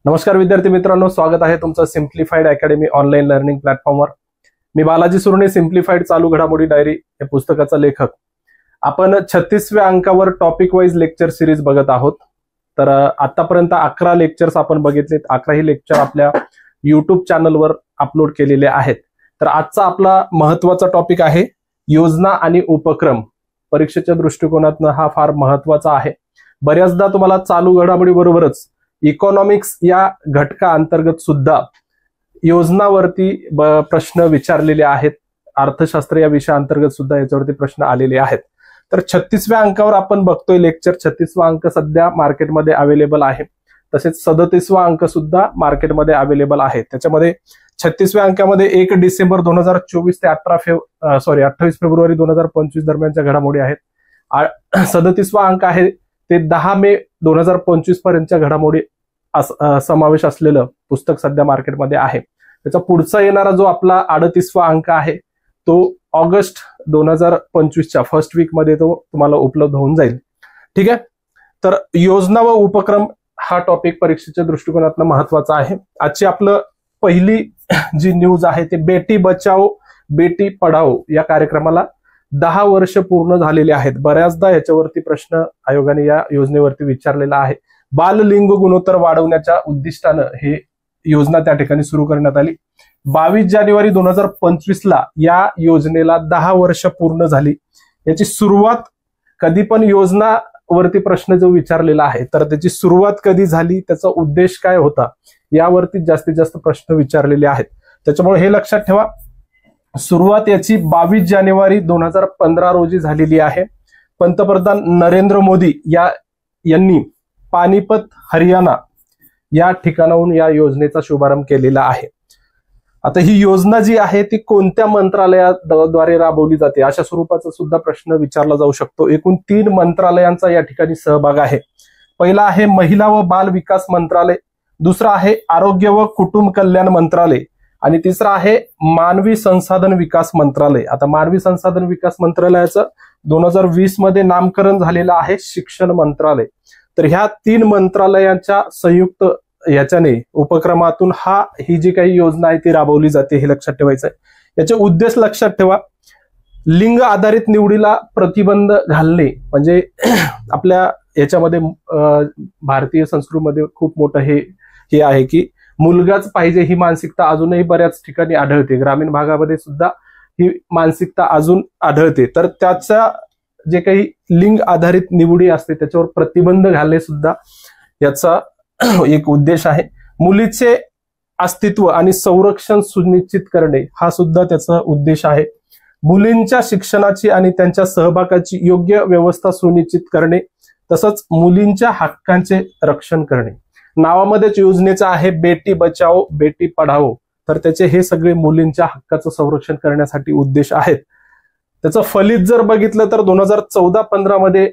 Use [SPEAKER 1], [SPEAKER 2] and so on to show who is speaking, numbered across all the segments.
[SPEAKER 1] नमस्कार विद्यार्थी मित्रांनो, स्वागत आहे तुमचं सिम्प्लिफाईड अकॅडमी ऑनलाईन लर्निंग प्लॅटफॉर्मवर। मी बालाजी सुर्णे, सिम्प्लिफाईड चालू घडामोडी डायरी या पुस्तकाचा लेखक। आपण 36व्या अंकावर टॉपिक वाईज लेक्चर सिरीज बघत आहोत। तर आतापर्यंत 11 लेक्चर्स आपण बघितलेत। 11ही लेक्चर आपल्या YouTube चॅनलवर अपलोड केलेले आहेत। तर आजचा आपला महत्त्वाचा टॉपिक आहे योजना आणि उपक्रम। परीक्षेच्या दृष्टिकोनातून हा फार महत्त्वाचा आहे। बऱ्याचदा तुम्हाला चालू घडामोडी बरोबरच इकॉनॉमिक्स या घटका अंतर्गत सुद्धा योजनावरती प्रश्न विचारलेले आहेत। अर्थशास्त्र या विषयाअंतर्गत सुद्धा याच्यावरती प्रश्न आलेले आहेत। तर 36व्या अंकावर आपण बघतोय लेक्चर। 36वा अंक सध्या मार्केटमध्ये अवेलेबल आहे, तसेच 37वा अंक सुद्धा मार्केटमध्ये अवेलेबल आहे। त्याच्यामध्ये 36व्या अंकामध्ये 1 डिसेंबर 2024 ते 28 फेब्रुवारी 2025 दरम्यानच्या घडामोडी आहेत। 37वा अंक आहे ते 10 मे 2025 पर्यंतच्या घडामोडी समावेश असलेलं पुस्तक सध्या मार्केटमध्ये आहे। त्याचा पुढचा येणारा जो आपला 38वा अंक आहे तो ऑगस्ट 2025च्या फर्स्ट वीक मध्ये तो तुम्हाला उपलब्ध होऊन जाईल। ठीक आहे। तर योजना व उपक्रम हा टॉपिक परीक्षेच्या दृष्टिकोनातून महत्वाचा आहे। आजची आपलं पहिली जी न्यूज आहे ते बेटी बचाओ बेटी पढाओ या कार्यक्रमाला 10 वर्ष पूर्ण झालेले आहेत। बऱ्याचदा याच्यावरती प्रश्न आयोगाने या योजनेवरती विचारलेला आहे। बाल लिंग गुणोत्तर वाढवण्याच्या उद्दिष्टानं हे योजना त्या ठिकाणी सुरू करण्यात आली। 22 जानेवारी 2025 ला या योजनेला 10 वर्ष पूर्ण झाली। याची सुरुवात कधी पण योजनावरती प्रश्न जो विचारलेला आहे तर त्याची सुरुवात कधी झाली, त्याचा उद्देश काय होता, यावरती जास्तीत जास्त प्रश्न विचारलेले आहेत। त्याच्यामुळे हे लक्षात ठेवा, सुरुवात याची 22 जानेवारी 2015 रोजी झालेली आहे। पंतप्रधान नरेंद्र मोदी यांनी पानिपत हरियाणा या ठिकाणाहून या योजनेचा शुभारंभ केलेला आहे। आता ही योजना जी आहे ती कोणत्या मंत्रालयाद्वारे राबवली जाते अशा स्वरूपाचा सुद्धा प्रश्न विचारला जाऊ शकतो। एकूण 3 मंत्रालयांचा या ठिकाणी सहभाग आहे। पहिला आहे महिला व बाल विकास मंत्रालय, दुसरा आहे आरोग्य व कुटुंब कल्याण मंत्रालय आणि तिसरा आहे मानवी संसाधन विकास मंत्रालय। आता मानवी संसाधन विकास मंत्रालयाचं 2020 मध्ये नामकरण झालेलं आहे शिक्षण मंत्रालय। तर ह्या 3 मंत्रालयांच्या संयुक्त याच्याने उपक्रमातून ही जी काही योजना आहे ती राबवली जाते, हे लक्षात ठेवायचं आहे। याचे उद्देश लक्षात ठेवा, लिंग आधारित निवडीला प्रतिबंध घालणे। म्हणजे आपल्या याच्यामध्ये भारतीय संस्कृतीमध्ये खूप मोठं हे आहे की मुलगाच पाहिजे ही मानसिकता अजूनही बऱ्याच ठिकाणी आढळते। ग्रामीण भागामध्ये सुद्धा ही मानसिकता अजून आढळते। तर त्याचा जे काही लिंग आधारित निवडी असते त्याच्यावर प्रतिबंध घालणे सुद्धा याचा एक उद्देश आहे। मुलीचे अस्तित्व आणि संरक्षण सुनिश्चित करणे हा सुद्धा त्याचा उद्देश आहे। मुलींच्या शिक्षणाची आणि त्यांच्या सहभागाची योग्य व्यवस्था सुनिश्चित करणे, तसंच मुलींच्या हक्कांचे रक्षण करणे। नावामध्येच योजनेचं आहे बेटी बचाओ बेटी पढाओ, तर त्याचे हे सगळे मुलींच्या हक्काचं संरक्षण करण्यासाठी उद्देश आहेत। त्याचं फलित जर बघितलं तर 2014-15 मध्ये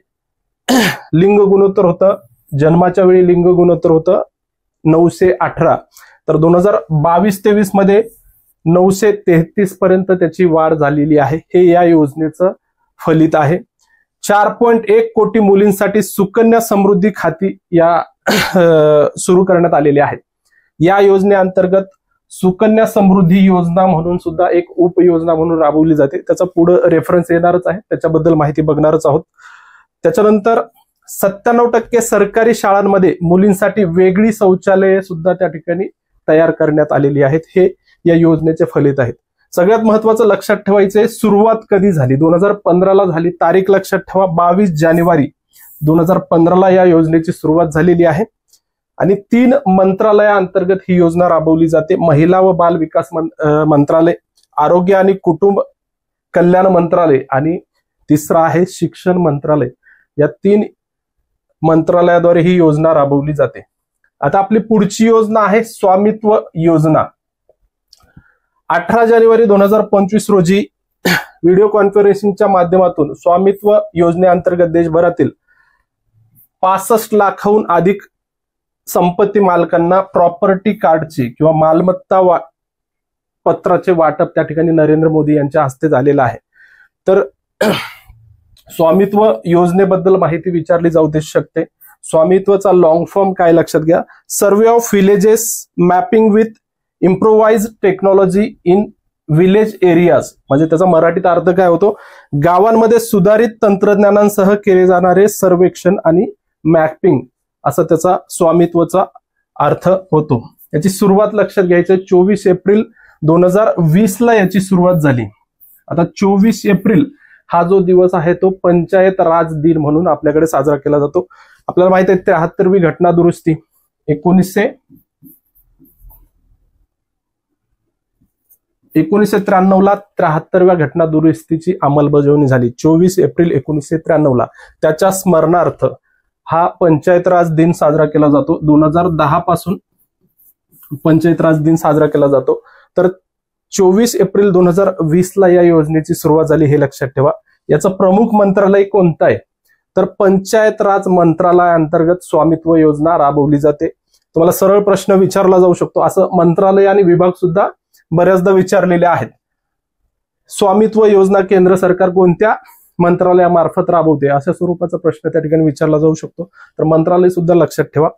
[SPEAKER 1] लिंग गुणोत्तर होतं, जन्माच्या वेळी लिंग गुणोत्तर होतं 918, तर 2022-23 मध्ये 933 पर्यंत त्याची वाढ झालेली आहे। हे या योजनेचं फलित आहे। 4.1 कोटी मुलींसाठी सुकन्या समृद्धी खाती या सुरू करण्यात आलेले आहेत। या योजनेअंतर्गत सुकन्या समृद्धी योजना म्हणून सुद्धा एक उपयोजना म्हणून राबवली जाते। त्याचा पुढे रेफरन्स येणारच आहे, त्याच्याबद्दल माहिती बघणारच आहोत। त्याच्यानंतर 97% सरकारी शाळांमध्ये मुलींसाठी वेगळी शौचालये सुद्धा त्या ठिकाणी तयार करण्यात आलेली आहेत। हे या योजनेचे फलित आहेत। सगळ्यात महत्वाचं लक्षात ठेवायचंय, सुरुवात कधी झाली, 2015 झाली। तारीख लक्षात ठेवा, 22 जानेवारी 2015 या योजनेची सुरुवात झालेली आहे आणि 3 मंत्रालयाअंतर्गत ही योजना राबवली जाते। महिला व बाल विकास मंत्रालय, आरोग्य आणि कुटुंब कल्याण मंत्रालय आणि तिसरा आहे शिक्षण मंत्रालय। या 3 मंत्रालयाद्वारे ही योजना राबवली जाते। आता आपली पुढची योजना आहे स्वामित्व योजना। 18 जानेवारी 2025 रोजी व्हिडिओ कॉन्फरन्सिंगच्या माध्यमातून स्वामित्व योजनेअंतर्गत देशभरातील 65 लाखाहून अधिक संपत्ती मालकांना प्रॉपर्टी कार्डची किंवा मालमत्ता पत्राचे वाटप त्या ठिकाणी नरेंद्र मोदी यांच्या हस्ते झालेलं आहे। तर स्वामित्व योजनेबद्दल माहिती विचारली जाऊ शकते। स्वामित्वचा लॉंग फॉर्म काय लक्षात घ्या, survey of villages mapping with improvised technology in village areas. म्हणजे त्याचा मराठीत अर्थ काय होतो, गावांमध्ये सुधारित तंत्रज्ञानांसह केले जाणारे सर्वेक्षण आणि मॅपिंग, असं त्याचा स्वामित्वचा अर्थ होतो. याची सुरुवात लक्षात घ्यायची, 24 एप्रिल 2020 ला याची सुरुवात झाली. आता 24 एप्रिल हा जो दिवस आहे तो पंचायत राज दिन म्हणून आपल्याकडे साजरा केला जातो. आपल्याला माहित आहे 73वी घटना दुरुस्ती 1993 ला 73व्या घटना दुरुस्तीची अंमलबजावणी झाली 24 एप्रिल 1993 ला. त्याच्या स्मरणार्थ हा पंचायत राज दिन साजरा केला जातो. 2010 पासून पंचायत राज दिन साजरा केला जातो. तर 24 एप्रिल 2020 ला या योजनेची सुरुवात झाली, हे लक्षात ठेवा. याचं प्रमुख मंत्रालय कोणतं आहे, तर पंचायत राज मंत्रालयाअंतर्गत स्वामित्व योजना राबवली जाते. तुम्हाला सरळ प्रश्न विचारला जाऊ शकतो, असं मंत्रालय आणि विभाग सुद्धा बऱ्याचदा विचारलेले आहेत. स्वामित्व योजना केंद्र सरकार कोणत्या मंत्रालयामार्फत राबवते, अशा स्वरूपाचा प्रश्न त्या ठिकाणी विचारला जाऊ शकतो. तर मंत्रालय सुद्धा लक्षात ठेवा.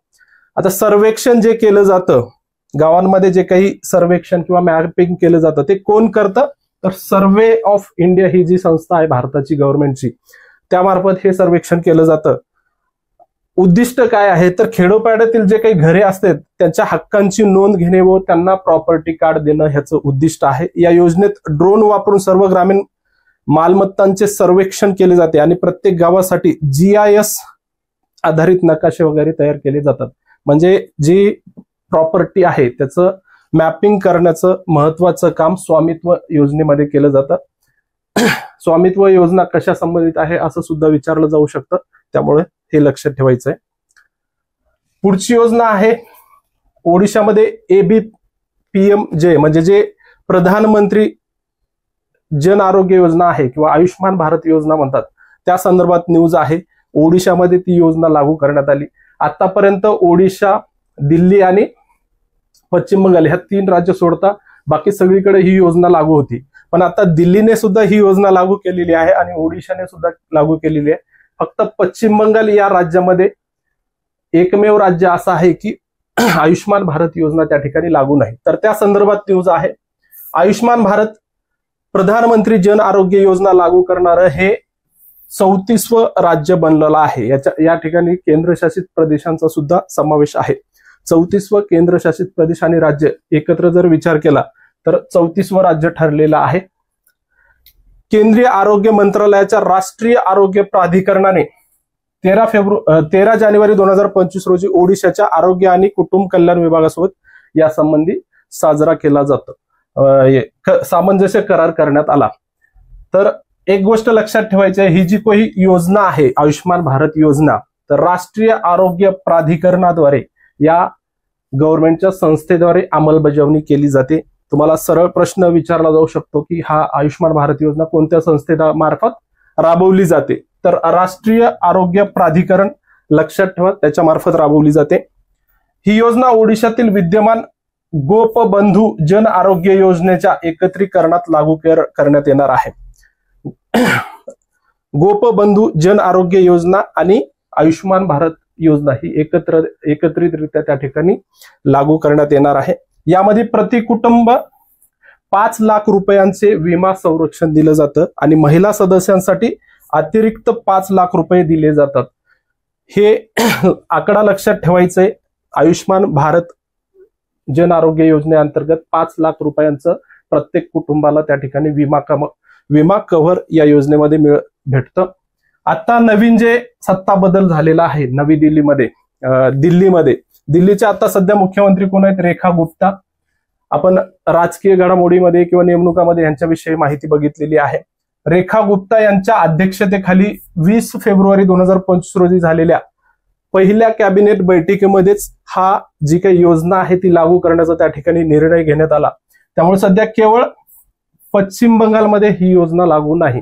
[SPEAKER 1] आता सर्वेक्षण जे केलं जातं गावांमध्ये, जे काही सर्वेक्षण किंवा मॅपिंग केलं जातं ते कोण करतं, तर सर्वे ऑफ इंडिया ही जी संस्था आहे भारताची गव्हर्नमेंटची, त्यामार्फत हे सर्वेक्षण केलं जातं. उद्दिष्ट काय आहे, तर खेडोपाड्यातील जे काही घरे असतात त्यांच्या हक्कांची नोंद घेणे व त्यांना प्रॉपर्टी कार्ड देणं ह्याचं उद्दिष्ट आहे. या योजनेत ड्रोन वापरून सर्व ग्रामीण मालमत्तांचे सर्वेक्षण केले जाते आणि प्रत्येक गावासाठी GIS आधारित नकाशे वगैरे तयार केले जातात. म्हणजे जी प्रॉपर्टी आहे त्याचं मॅपिंग करण्याचं महत्वाचं काम स्वामित्व योजनेमध्ये केलं जातं. स्वामित्व योजना कशा संबंधित आहे असं सुद्धा विचारलं जाऊ शकतं, त्यामुळे हे लक्षात ठेवायचं आहे. पुढची योजना आहे ओडिशामध्ये ABPMJ, म्हणजे जे प्रधानमंत्री जन आरोग्य योजना आहे किंवा आयुष्मान भारत योजना म्हणतात, त्या संदर्भात न्यूज आहे. ओडिशामध्ये ती योजना लागू करण्यात आली. आतापर्यंत ओडिशा, दिल्ली आणि पश्चिम बंगाल ह्या 3 राज्य सोडता बाकी सगळीकडे ही योजना लागू होती. पण आता दिल्लीने सुद्धा ही योजना लागू केलेली आहे आणि ओडिशाने सुद्धा लागू केलेली आहे. फक्त पश्चिम बंगाल या राज्यामध्ये एकमेव राज्य असं आहे की आयुष्मान भारत योजना त्या ठिकाणी लागू नाही. तर त्या संदर्भात न्यूज आहे. आयुष्मान भारत प्रधानमंत्री जन आरोग्य योजना लागू करणारं हे 34वं राज्य बनलेलं आहे. या ठिकाणी केंद्रशासित प्रदेशांचा सुद्धा समावेश आहे. 34वं केंद्रशासित प्रदेश आणि राज्य एकत्र जर विचार केला तर 34वं राज्य ठरलेलं आहे. केंद्रीय आरोग्य मंत्रालयाच्या राष्ट्रीय आरोग्य प्राधिकरणाने 13 जानेवारी 2025 रोजी ओडिशाच्या आरोग्य आणि कुटुंब कल्याण विभागासोबत यासंबंधी साजरा केला जातो, सामंजस्य करार करण्यात आला. तर एक गोष्ट लक्षात ठेवायची आहे, ही जी काही योजना आहे आयुष्मान भारत योजना, तर राष्ट्रीय आरोग्य प्राधिकरणाद्वारे या गव्हर्नमेंटच्या संस्थेद्वारे अंमलबजावणी केली जाते. तुम्हाला सरळ प्रश्न विचारला जाऊ शकतो की हा आयुष्मान भारत योजना कोणत्या संस्थेमार्फत राबवली जाते, तर राष्ट्रीय आरोग्य प्राधिकरण लक्षात ठेवा, त्याच्या मार्फत राबवली जाते. ही योजना ओडिशातील विद्यमान गोपबंधू जन आरोग्य योजनेच्या एकत्रीकरणात लागू करण्यात येणार आहे. गोपबंधू जन आरोग्य योजना आणि आयुष्मान भारत योजना ही एकत्रितरित्या त्या ठिकाणी लागू करण्यात येणार आहे. यामध्ये प्रति कुटुंब 5 लाख रुपयांचे विमा संरक्षण दिलं जातं आणि महिला सदस्यांसाठी अतिरिक्त 5 लाख रुपये दिले जातात. हे आकडा लक्षात ठेवायचंय. आयुष्मान भारत जन आरोग्य योजनेअंतर्गत 5 लाख रुपयांचं प्रत्येक कुटुंबाला त्या ठिकाणी विमा कव्हर या योजनेमध्ये भेटतं. आता नवीन जे सत्ता बदल झालेला आहे नवी दिल्लीमध्ये, दिल्लीचे आता सध्या मुख्यमंत्री कोण आहेत, रेखा गुप्ता. आपण राजकीय घडामोडीमध्ये किंवा नेमणुकामध्ये यांच्याविषयी माहिती बघितलेली आहे. रेखा गुप्ता यांच्या अध्यक्षतेखाली 20 फेब्रुवारी 2025 रोजी झालेल्या पहिल्या कॅबिनेट बैठकीमध्येच हा जी काही योजना आहे ती लागू करण्याचा त्या ठिकाणी निर्णय घेण्यात आला. त्यामुळे सध्या केवळ पश्चिम बंगालमध्ये ही योजना लागू नाही.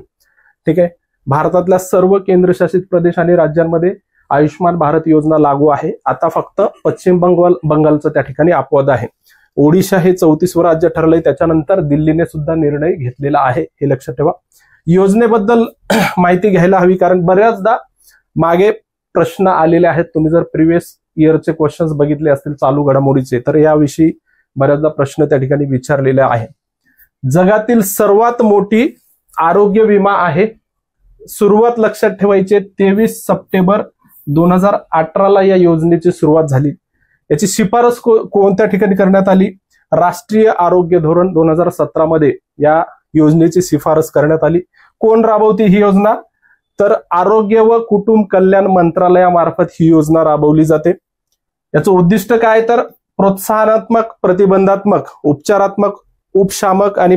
[SPEAKER 1] ठीक आहे, भारतातल्या सर्व केंद्रशासित प्रदेश आणि राज्यांमध्ये आयुष्मान भारत योजना लागू आहे. आता फक्त पश्चिम बंगालचं त्या ठिकाणी अपवाद आहे. ओडिशा हे 34वं राज्य ठरलंय, त्याच्यानंतर दिल्लीने सुद्धा निर्णय घेतलेला आहे, हे लक्षात ठेवा. योजनेबद्दल माहिती घ्यायला हवी, कारण बऱ्याचदा मागे प्रश्न आलेले आहेत. तुम्ही जर प्रिव्हियस इयरचे क्वेश्चन्स बघितले असतील चालू घडामोडीचे, तर याविषयी बऱ्याचदा प्रश्न त्या ठिकाणी विचारलेले आहे. जगातील सर्वात मोठी आरोग्य विमा आहे. सुरुवात लक्षात ठेवायची, 23 सप्टेंबर 2018 या योजनेची सुरुवात झाली. याची शिफारस कोणत्या ठिकाणी करण्यात आली? राष्ट्रीय आरोग्य धोरण 2017 मध्ये या योजनेची शिफारस करण्यात आली. कोण राबवते ही योजना? तर आरोग्य व कुटुंब कल्याण मंत्रालयामार्फत ही योजना राबवली जाते. याचं उद्दिष्ट काय? तर प्रोत्साहनात्मक, प्रतिबंधात्मक, उपचारात्मक, उपशामक आणि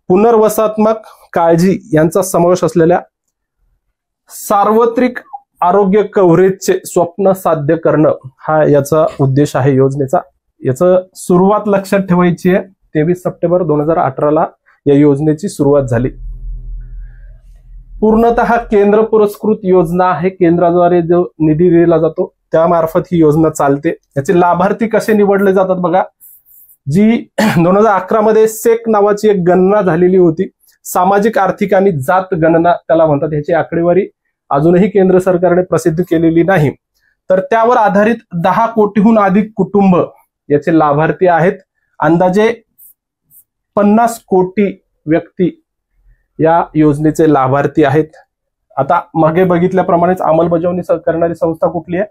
[SPEAKER 1] पुनर्वसात्मक काळजी यांचा समावेश असलेल्या सार्वत्रिक आरोग्य कव्हरेजचे स्वप्न साध्य करणं हा याचा उद्देश आहे योजनेचा. याचं सुरुवात लक्षात ठेवायची आहे, 23 सप्टेंबर 2018 या योजनेची सुरुवात झाली. पूर्णतः केंद्र पुरस्कृत योजना आहे. केंद्राद्वारे जो निधी दिला जातो त्यामार्फत ही योजना चालते. याचे लाभार्थी कसे निवडले जातात बघा. जी 2011 मध्ये सेक नावाची एक गणना झालेली होती, सामाजिक आर्थिक आणि जात गणना त्याला म्हणतात. ह्याची आकडेवारी अजूनही केंद्र सरकारने प्रसिद्ध केलेली नाही. तर त्यावर आधारित 10 कोटीहून अधिक कुटुंब याचे लाभार्थी आहेत. अंदाजे 50 कोटी व्यक्ती या योजनेचे लाभार्थी आहेत. आता मागे बघितल्याप्रमाणेच अंमलबजावणी करणारी संस्था कुठली आहे?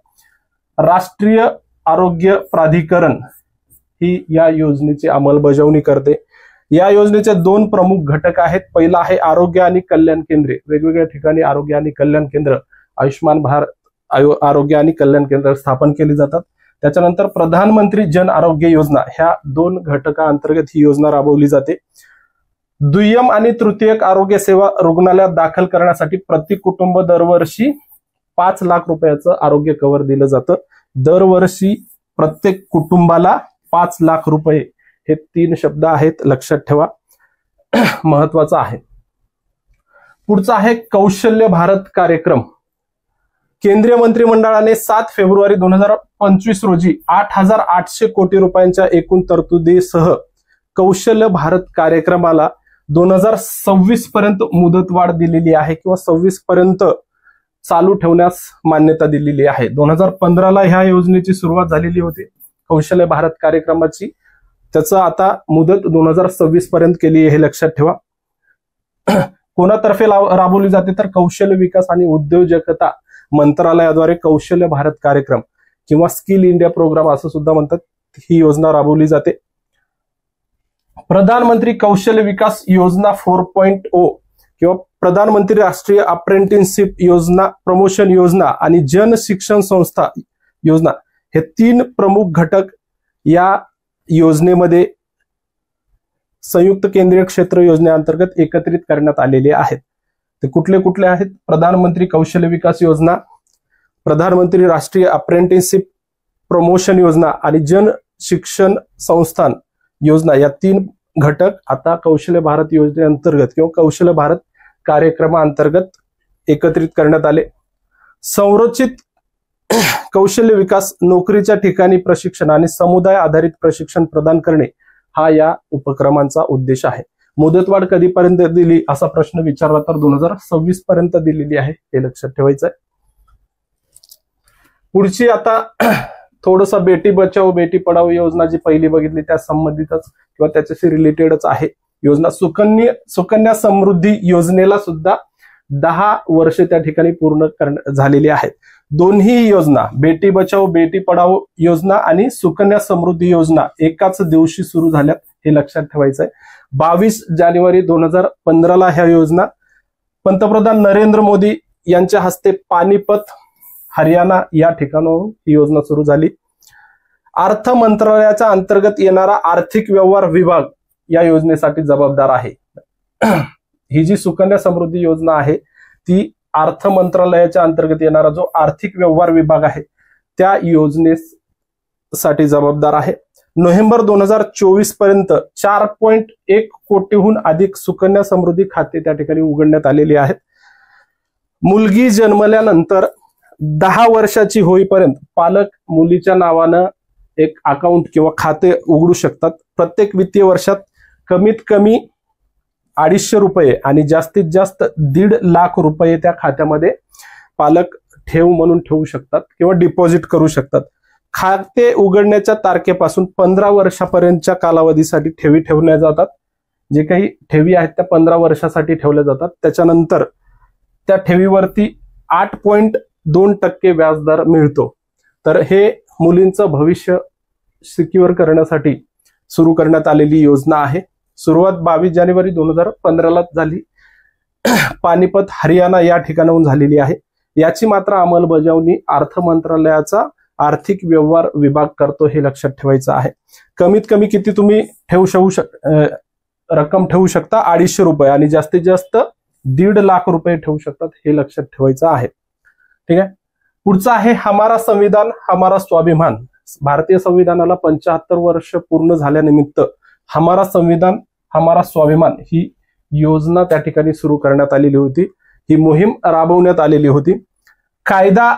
[SPEAKER 1] राष्ट्रीय आरोग्य प्राधिकरण ही या योजनेची अंमलबजावणी करते. या योजनेचे 2 प्रमुख घटक आहेत. पहिला आहे आरोग्य आणि कल्याण केंद्रे. वेगवेगळ्या ठिकाणी आरोग्य आणि कल्याण केंद्र, आयुष्यमान भारत आरोग्य आणि कल्याण केंद्र स्थापन केली जातात. त्याच्यानंतर प्रधानमंत्री जन आरोग्य योजना, ह्या 2 घटकांतर्गत ही योजना राबवली जाते. दुय्यम आणि तृतीयक आरोग्य सेवा रुग्णालयात दाखल करण्यासाठी प्रति कुटुंब दरवर्षी 5 लाख रुपयाचं आरोग्य कव्हर दिलं जातं. दरवर्षी प्रत्येक कुटुंबाला 5 लाख रुपये. हे 3 शब्द आहेत, लक्षात ठेवा, महत्वाचं आहे. पुढचा आहे कौशल्य भारत कार्यक्रम. केंद्रीय मंत्रिमंडळाने 7 फेब्रुवारी 2025 रोजी 8,800 कोटी रुपयांच्या एकूण तरतुदीसह कौशल्य भारत कार्यक्रमाला 2026 पर्यंत मुदतवाढ दिलेली आहे किंवा 26 पर्यंत चालू ठेवण्यास मान्यता दिलेली आहे. 2015 ह्या योजनेची सुरुवात झालेली होती कौशल्य भारत कार्यक्रमाची. त्याचं आता मुदत 2026 पर्यंत केली आहे, हे लक्षात ठेवा. कोणातर्फे राबवली जाते? तर कौशल्य विकास आणि उद्योजकता मंत्रालयाद्वारे कौशल्य भारत कार्यक्रम किंवा स्किल इंडिया प्रोग्राम असं सुद्धा म्हणतात, ही योजना राबवली जाते. प्रधानमंत्री कौशल्य विकास योजना 4.0 किंवा प्रधानमंत्री राष्ट्रीय अप्रेंटिसशिप योजना, प्रमोशन योजना आणि जन शिक्षण संस्था योजना, हे 3 प्रमुख घटक या योजनेमध्ये संयुक्त केंद्रीय क्षेत्र योजनेअंतर्गत एकत्रित करण्यात आलेले आहेत. ते कुठले कुठले आहेत? प्रधानमंत्री कौशल्य विकास योजना, प्रधानमंत्री राष्ट्रीय अप्रेंटिसशिप प्रमोशन योजना आणि जन शिक्षण संस्थान योजना, या 3 घटक आता कौशल्य भारत योजनेअंतर्गत किंवा कौशल्य भारत कार्यक्रमाअंतर्गत एकत्रित करण्यात आले. संरचित कौशल्य विकास, नोकरीच्या ठिकाणी प्रशिक्षण आणि समुदाय आधारित प्रशिक्षण प्रदान करणे हा या उपक्रमांचा उद्देश आहे. मुदतवाढ कधीपर्यंत दिली असा प्रश्न विचारला तर 2026 पर्यंत दिलेली आहे, हे लक्षात ठेवायचं आहे. पुढची आता थोडस बेटी बचाओ बेटी पढाओ योजना जी पहिली बघितली त्या संबंधितच किंवा त्याच्याशी रिलेटेडच आहे योजना. सुकन्या समृद्धी योजनेला सुद्धा 10 वर्ष त्या ठिकाणी पूर्ण झालेली आहेत. दोन्ही योजना, बेटी बचाओ बेटी पढाओ योजना आणि सुकन्या समृद्धी योजना एकाच दिवशी सुरू झाल्यात, हे लक्षात ठेवायचं आहे. 22 जानेवारी 2015 ह्या योजना पंतप्रधान नरेंद्र मोदी यांच्या हस्ते पानिपत हरियाणा या ठिकाणाहून ही योजना सुरू झाली. अर्थ मंत्रालयाच्या अंतर्गत येणारा आर्थिक व्यवहार विभाग या योजनेसाठी जबाबदार आहे. ही जी सुकन्या समृद्धी योजना आहे ती अर्थ मंत्रालयाच्या अंतर्गत येणारा जो आर्थिक व्यवहार विभाग आहे त्या योजनेसाठी जबाबदार आहे. नोव्हेंबर 2024 पर्यंत 4.1 कोटीहून अधिक सुकन्या समृद्धी खाते त्या ठिकाणी उघडण्यात आलेली आहेत. मुलगी जन्मल्यानंतर 10 वर्षाची होईपर्यंत पालक मुलीच्या नावानं एक अकाउंट किंवा खाते उघडू शकतात. प्रत्येक वित्तीय वर्षात कमीत कमी 250 रुपये आणि जास्तीत जास्त 1.5 लाख रुपये त्या खात्यामध्ये पालक ठेव म्हणून ठेवू शकतात किंवा डिपॉझिट करू शकतात. खाते उघडण्याच्या तारखेपासून 15 वर्षापर्यंतच्या कालावधीसाठी ठेवी ठेवल्या जातात. जे काही ठेवी आहेत त्या 15 वर्षासाठी ठेवल्या जातात. त्याच्यानंतर त्या ठेवीवरती 8.2% व्याजदर मिळतो. तर हे मुलींचं भविष्य सिक्युअर करण्यासाठी सुरू करण्यात आलेली योजना आहे. सुरुवात 22 जानेवारी 2015 झाली. पानिपत हरियाणा या ठिकाणाहून झालेली आहे. याची मात्र अंमलबजावणी अर्थ मंत्रालयाचा आर्थिक व्यवहार विभाग करतो, हे लक्षात ठेवायचं आहे. कमीत कमी किती तुम्ही रक्कम ठेवू शकता? 250 रुपये आणि जास्तीत जास्त 1.5 लाख रुपये ठेवू शकतात, हे लक्षात ठेवायचं आहे. ठीक आहे. पुढचं आहे हमारा संविधान हमारा स्वाभिमान. भारतीय संविधानाला 75 वर्ष पूर्ण झाल्यानिमित्त हमारा संविधान हमारा स्वाभिमान ही योजना त्या ठिकाणी सुरू करण्यात आलेली होती. ही मोहीम राबवण्यात आलेली होती. कायदा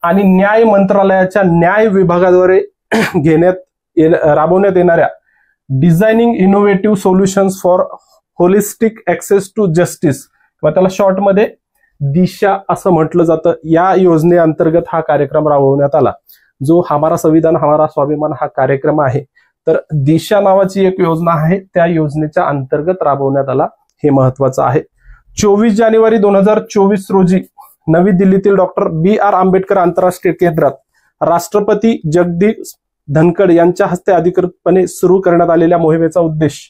[SPEAKER 1] आणि न्याय मंत्रालयाच्या न्याय विभागाद्वारे राबवण्यात येणाऱ्या designing innovative solutions for holistic access to justice किंवा त्याला शॉर्टमध्ये दिशा असं म्हटलं जातं, या योजनेअंतर्गत हा कार्यक्रम राबवण्यात आला. जो हमारा संविधान हमारा स्वाभिमान हा कार्यक्रम आहे, तर दिशा नावाची एक योजना आहे, त्या योजनेच्या अंतर्गत राबवण्यात आला. हे महत्वाचं आहे. 24 जानेवारी 2024 रोजी नवी दिल्लीतील डॉक्टर B.R. आंबेडकर आंतरराष्ट्रीय केंद्रात राष्ट्रपती जगदीप धनखड यांच्या हस्ते अधिकृतपणे सुरू करण्यात आलेल्या मोहिमेचा उद्देश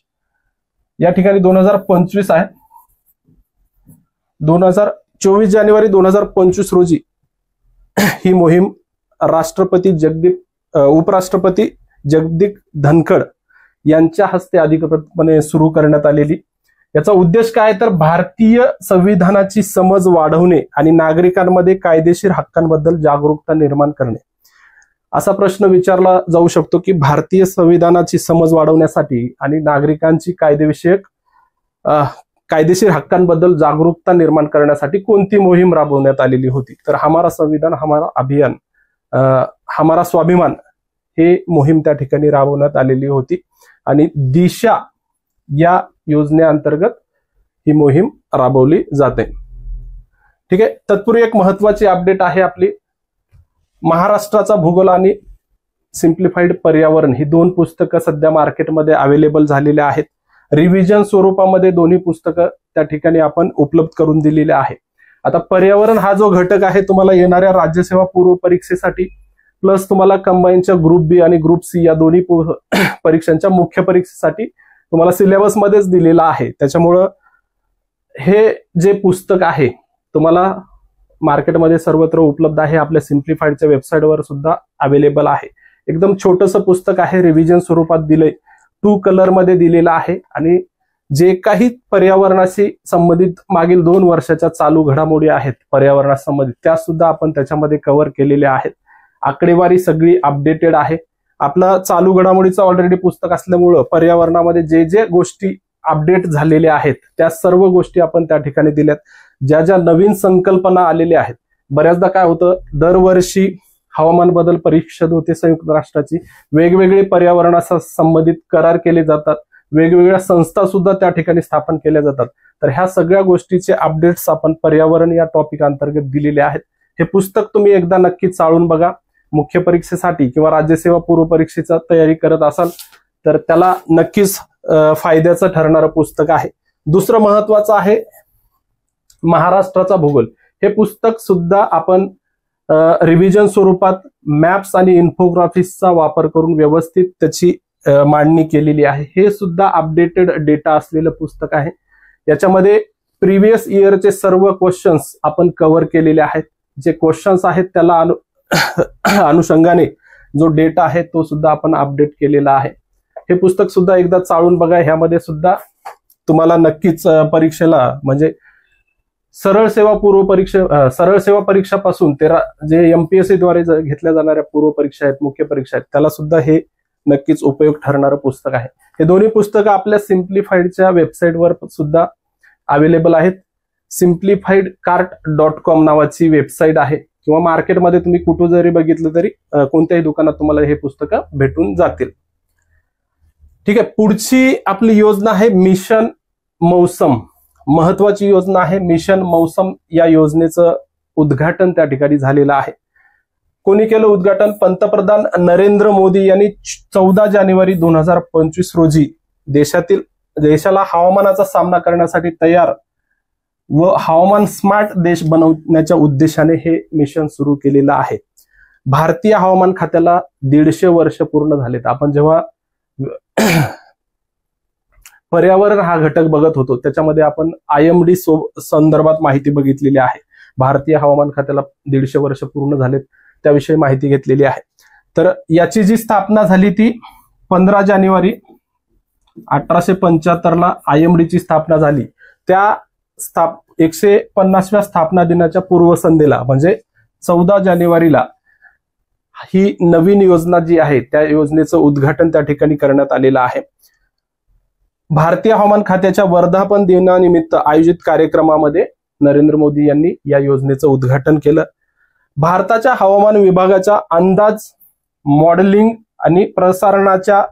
[SPEAKER 1] या ठिकाणी 2025 आहे. 24 जानेवारी 2025 रोजी ही मोहीम उपराष्ट्रपती जगदीप धनखड यांच्या हस्ते अधिकृतपणे सुरू करण्यात आलेली. याचा उद्देश काय तर भारतीय संविधानाची समज वाढवणे आणि नागरिकांमध्ये कायदेशीर हक्कांबद्दल जागरूकता निर्माण करणे. असा प्रश्न विचारला जाऊ शकतो की भारतीय संविधानाची समज वाढवण्यासाठी आणि नागरिकांची कायदेशीर हक्कांबद्दल जागरूकता निर्माण करण्यासाठी कोणती मोहीम राबवण्यात आलेली होती? तर हमारा संविधान हमारा अभियान हमारा स्वाभिमान हे मोहीम त्या ठिकाणी राबवण्यात आलेली होती आणि दिशा या योजनेअंतर्गत ही मोहीम राबवली जाते. ठीक आहे. तत्पूर्वी एक महत्वाची अपडेट आहे आपली. महाराष्ट्राचा भूगोल आणि सिम्प्लिफाईड पर्यावरण ही 2 पुस्तकं सध्या मार्केटमध्ये अवेलेबल झालेले आहेत. रिव्हिजन स्वरूपामध्ये दोन्ही पुस्तकं त्या ठिकाणी आपण उपलब्ध करून दिलेले आहे. आता पर्यावरण हा जो घटक आहे तुम्हाला येणाऱ्या राज्यसेवा पूर्व परीक्षेसाठी प्लस तुम्हाला कंबाईनच्या ग्रुप बी आणि ग्रुप सी या दोन्ही परीक्षांच्या मुख्य परीक्षेसाठी तुम्हाला सिलेबस मध्येच दिलेला आहे. त्याच्यामुळं हे जे पुस्तक आहे तुम्हाला मार्केटमध्ये सर्वत्र उपलब्ध आहे. आपल्या सिम्प्लिफाईडच्या वेबसाईटवर सुद्धा अवेलेबल आहे. एकदम छोटंसं पुस्तक आहे, रिव्हिजन स्वरूपात दिलंय, 2 कलर मध्ये दिलेलं आहे आणि जे काही पर्यावरणाशी संबंधित मागील 2 वर्षाच्या चालू घडामोडी आहेत पर्यावरणाशी संबंधित त्या सुद्धा आपण त्याच्यामध्ये कव्हर केलेल्या आहेत. आकडेवारी सगळी अपडेटेड आहे. आपला चालू घडामोडीचं ऑलरेडी पुस्तक असल्यामुळं पर्यावरणामध्ये जे जे गोष्टी अपडेट झालेल्या आहेत त्या सर्व गोष्टी आपण त्या ठिकाणी दिल्यात. ज्या ज्या नवीन संकल्पना आलेल्या आहेत, बऱ्याचदा काय होतं दरवर्षी हवामान बदल परिषद होते संयुक्त राष्ट्राची, वेगवेगळे पर्यावरणाशी संबंधित करार केले जातात, वेगवेगळ्या संस्था सुद्धा त्या ठिकाणी स्थापन केल्या जातात. तर ह्या सगळ्या गोष्टीचे अपडेट्स आपण पर्यावरण या टॉपिक अंतर्गत दिलेले आहेत. हे पुस्तक तुम्ही एकदा नक्कीच चाळून बघा. मुख्य परीक्षेसाठी किंवा राज्यसेवा पूर्व परीक्षेचा तयारी करत असाल तर त्याला नक्कीच फायद्याचं ठरणारं पुस्तक आहे. दुसरं महत्वाचं आहे महाराष्ट्राचा भूगोल. हे पुस्तक सुद्धा आपण रिव्हिजन स्वरूपात मॅप्स आणि इन्फोग्राफिक्सचा वापर करून व्यवस्थित त्याची मांडणी केलेली आहे. हे सुद्धा अपडेटेड डेटा असलेलं पुस्तक आहे. याच्यामध्ये प्रिव्हियस इयरचे सर्व क्वेश्चन्स आपण कव्हर केलेले आहेत. जे क्वेश्चन्स आहेत त्याला अनुषंगाने जो डेटा आहे तो सुद्धा आपण अपडेट केलेला आहे. हे पुस्तक सुद्धा एकदा चाळून बघा. ह्यामध्ये सुद्धा तुम्हाला नक्कीच परीक्षेला म्हणजे सरळ सेवा परीक्षापासून जे एमपीएससी द्वारे घेतल्या जाणाऱ्या पूर्व परीक्षा आहेत, मुख्य परीक्षा आहेत, त्याला सुद्धा हे नक्कीच उपयोग ठरणारं पुस्तक आहे. हे दोन्ही पुस्तकं आपल्या सिम्प्लिफाईडच्या वेबसाईटवर सुद्धा अवेलेबल आहेत. simplifiedcart.com नावाची वेबसाईट आहे किंवा मार्केटमध्ये तुम्ही कुठं जरी बघितलं तरी कोणत्याही दुकानात तुम्हाला हे पुस्तकं भेटून जातील. ठीक आहे. पुढची आपली योजना आहे मिशन मौसम. महत्वाची योजना आहे मिशन मौसम. या योजनेचं उद्घाटन त्या ठिकाणी झालेलं आहे. कोणी केलं उद्घाटन? पंतप्रधान नरेंद्र मोदी यांनी 14 जानेवारी 2025 रोजी देशाला हवामानाचा सामना करण्यासाठी तयार व हवामान स्मार्ट देश बनवण्याच्या उद्देशाने हे मिशन सुरू केलेलं आहे. भारतीय हवामान खात्याला 150 वर्ष पूर्ण झालेत. आपण जेव्हा पर्यावरण हा घटक बघत होतो त्याच्यामध्ये आपण IMD संदर्भात माहिती बघितलेली आहे. भारतीय हवामान खात्याला 150 वर्ष पूर्ण झालेत त्याविषयी माहिती घेतलेली आहे. तर याची जी स्थापना झाली ती 15 जानेवारी 1875 IMD ची स्थापना झाली. त्या 150व्या स्थापना दिनाच्या पूर्वसंध्येला म्हणजे 14 जानेवारीला ही नवीन योजना जी आहे त्या योजनेचं उद्घाटन त्या ठिकाणी करण्यात आलेलं आहे. भारतीय हवामान खात्याच्या वर्धापन दिनानिमित्त आयोजित कार्यक्रमामध्ये नरेंद्र मोदी यांनी या योजनेचं उद्घाटन केलं. भारताच्या हवामान विभागाच्या अंदाज, मॉडेलिंग आणि प्रसारणाच्या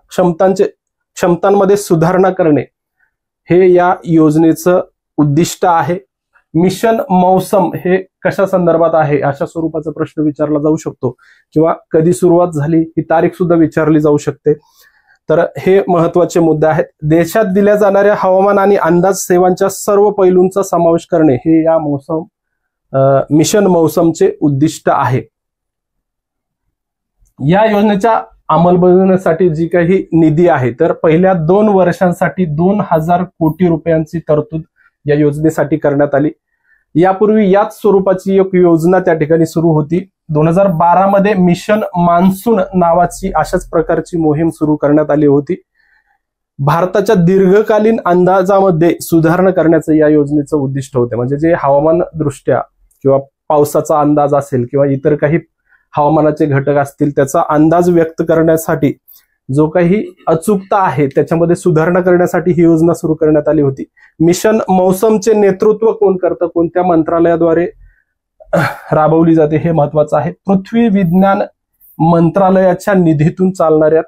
[SPEAKER 1] क्षमतांमध्ये सुधारणा करणे हे या योजनेचं उद्दिष्ट आहे. मिशन मौसम हे कशा संदर्भात आहे अशा स्वरूपाचा प्रश्न विचारला जाऊ शकतो किंवा कधी सुरुवात झाली ही तारीख सुद्धा विचारली जाऊ शकते. तर हे महत्वाचे मुद्दे आहेत. देशात दिल्या जाणाऱ्या हवामान आणि अंदाज सेवांच्या सर्व पैलूंचा समावेश करणे हे या मिशन मौसमचे उद्दिष्ट आहे. या योजनेच्या अंमलबजावणीसाठी जी काही निधी आहे तर पहिल्या 2 वर्षांसाठी 2000 कोटी रुपयांची तरतूद या योजनेसाठी करण्यात आली. यापूर्वी याच स्वरूपाची एक योजना त्या ठिकाणी सुरू होती. 2012 मध्ये मिशन मान्सून नावाची अशाच प्रकारची मोहीम सुरू करण्यात आली होती. भारताच्या दीर्घकालीन अंदाजामध्ये सुधारणा करण्याचं या योजनेचं उद्दिष्ट होते. म्हणजे जे हवामान दृष्ट्या किंवा पावसाचा अंदाज असेल किंवा इतर काही हवामानाचे घटक असतील त्याचा अंदाज व्यक्त करण्यासाठी जो काही अचूकता आहे त्याच्यामध्ये सुधारणा करण्यासाठी ही योजना सुरू करण्यात आली होती. मिशन मौसमचे नेतृत्व कोण करतं, कोणत्या मंत्रालयाद्वारे राबवली जाते हे महत्वाचं आहे. पृथ्वी विज्ञान मंत्रालयाच्या निधीतून चालणाऱ्या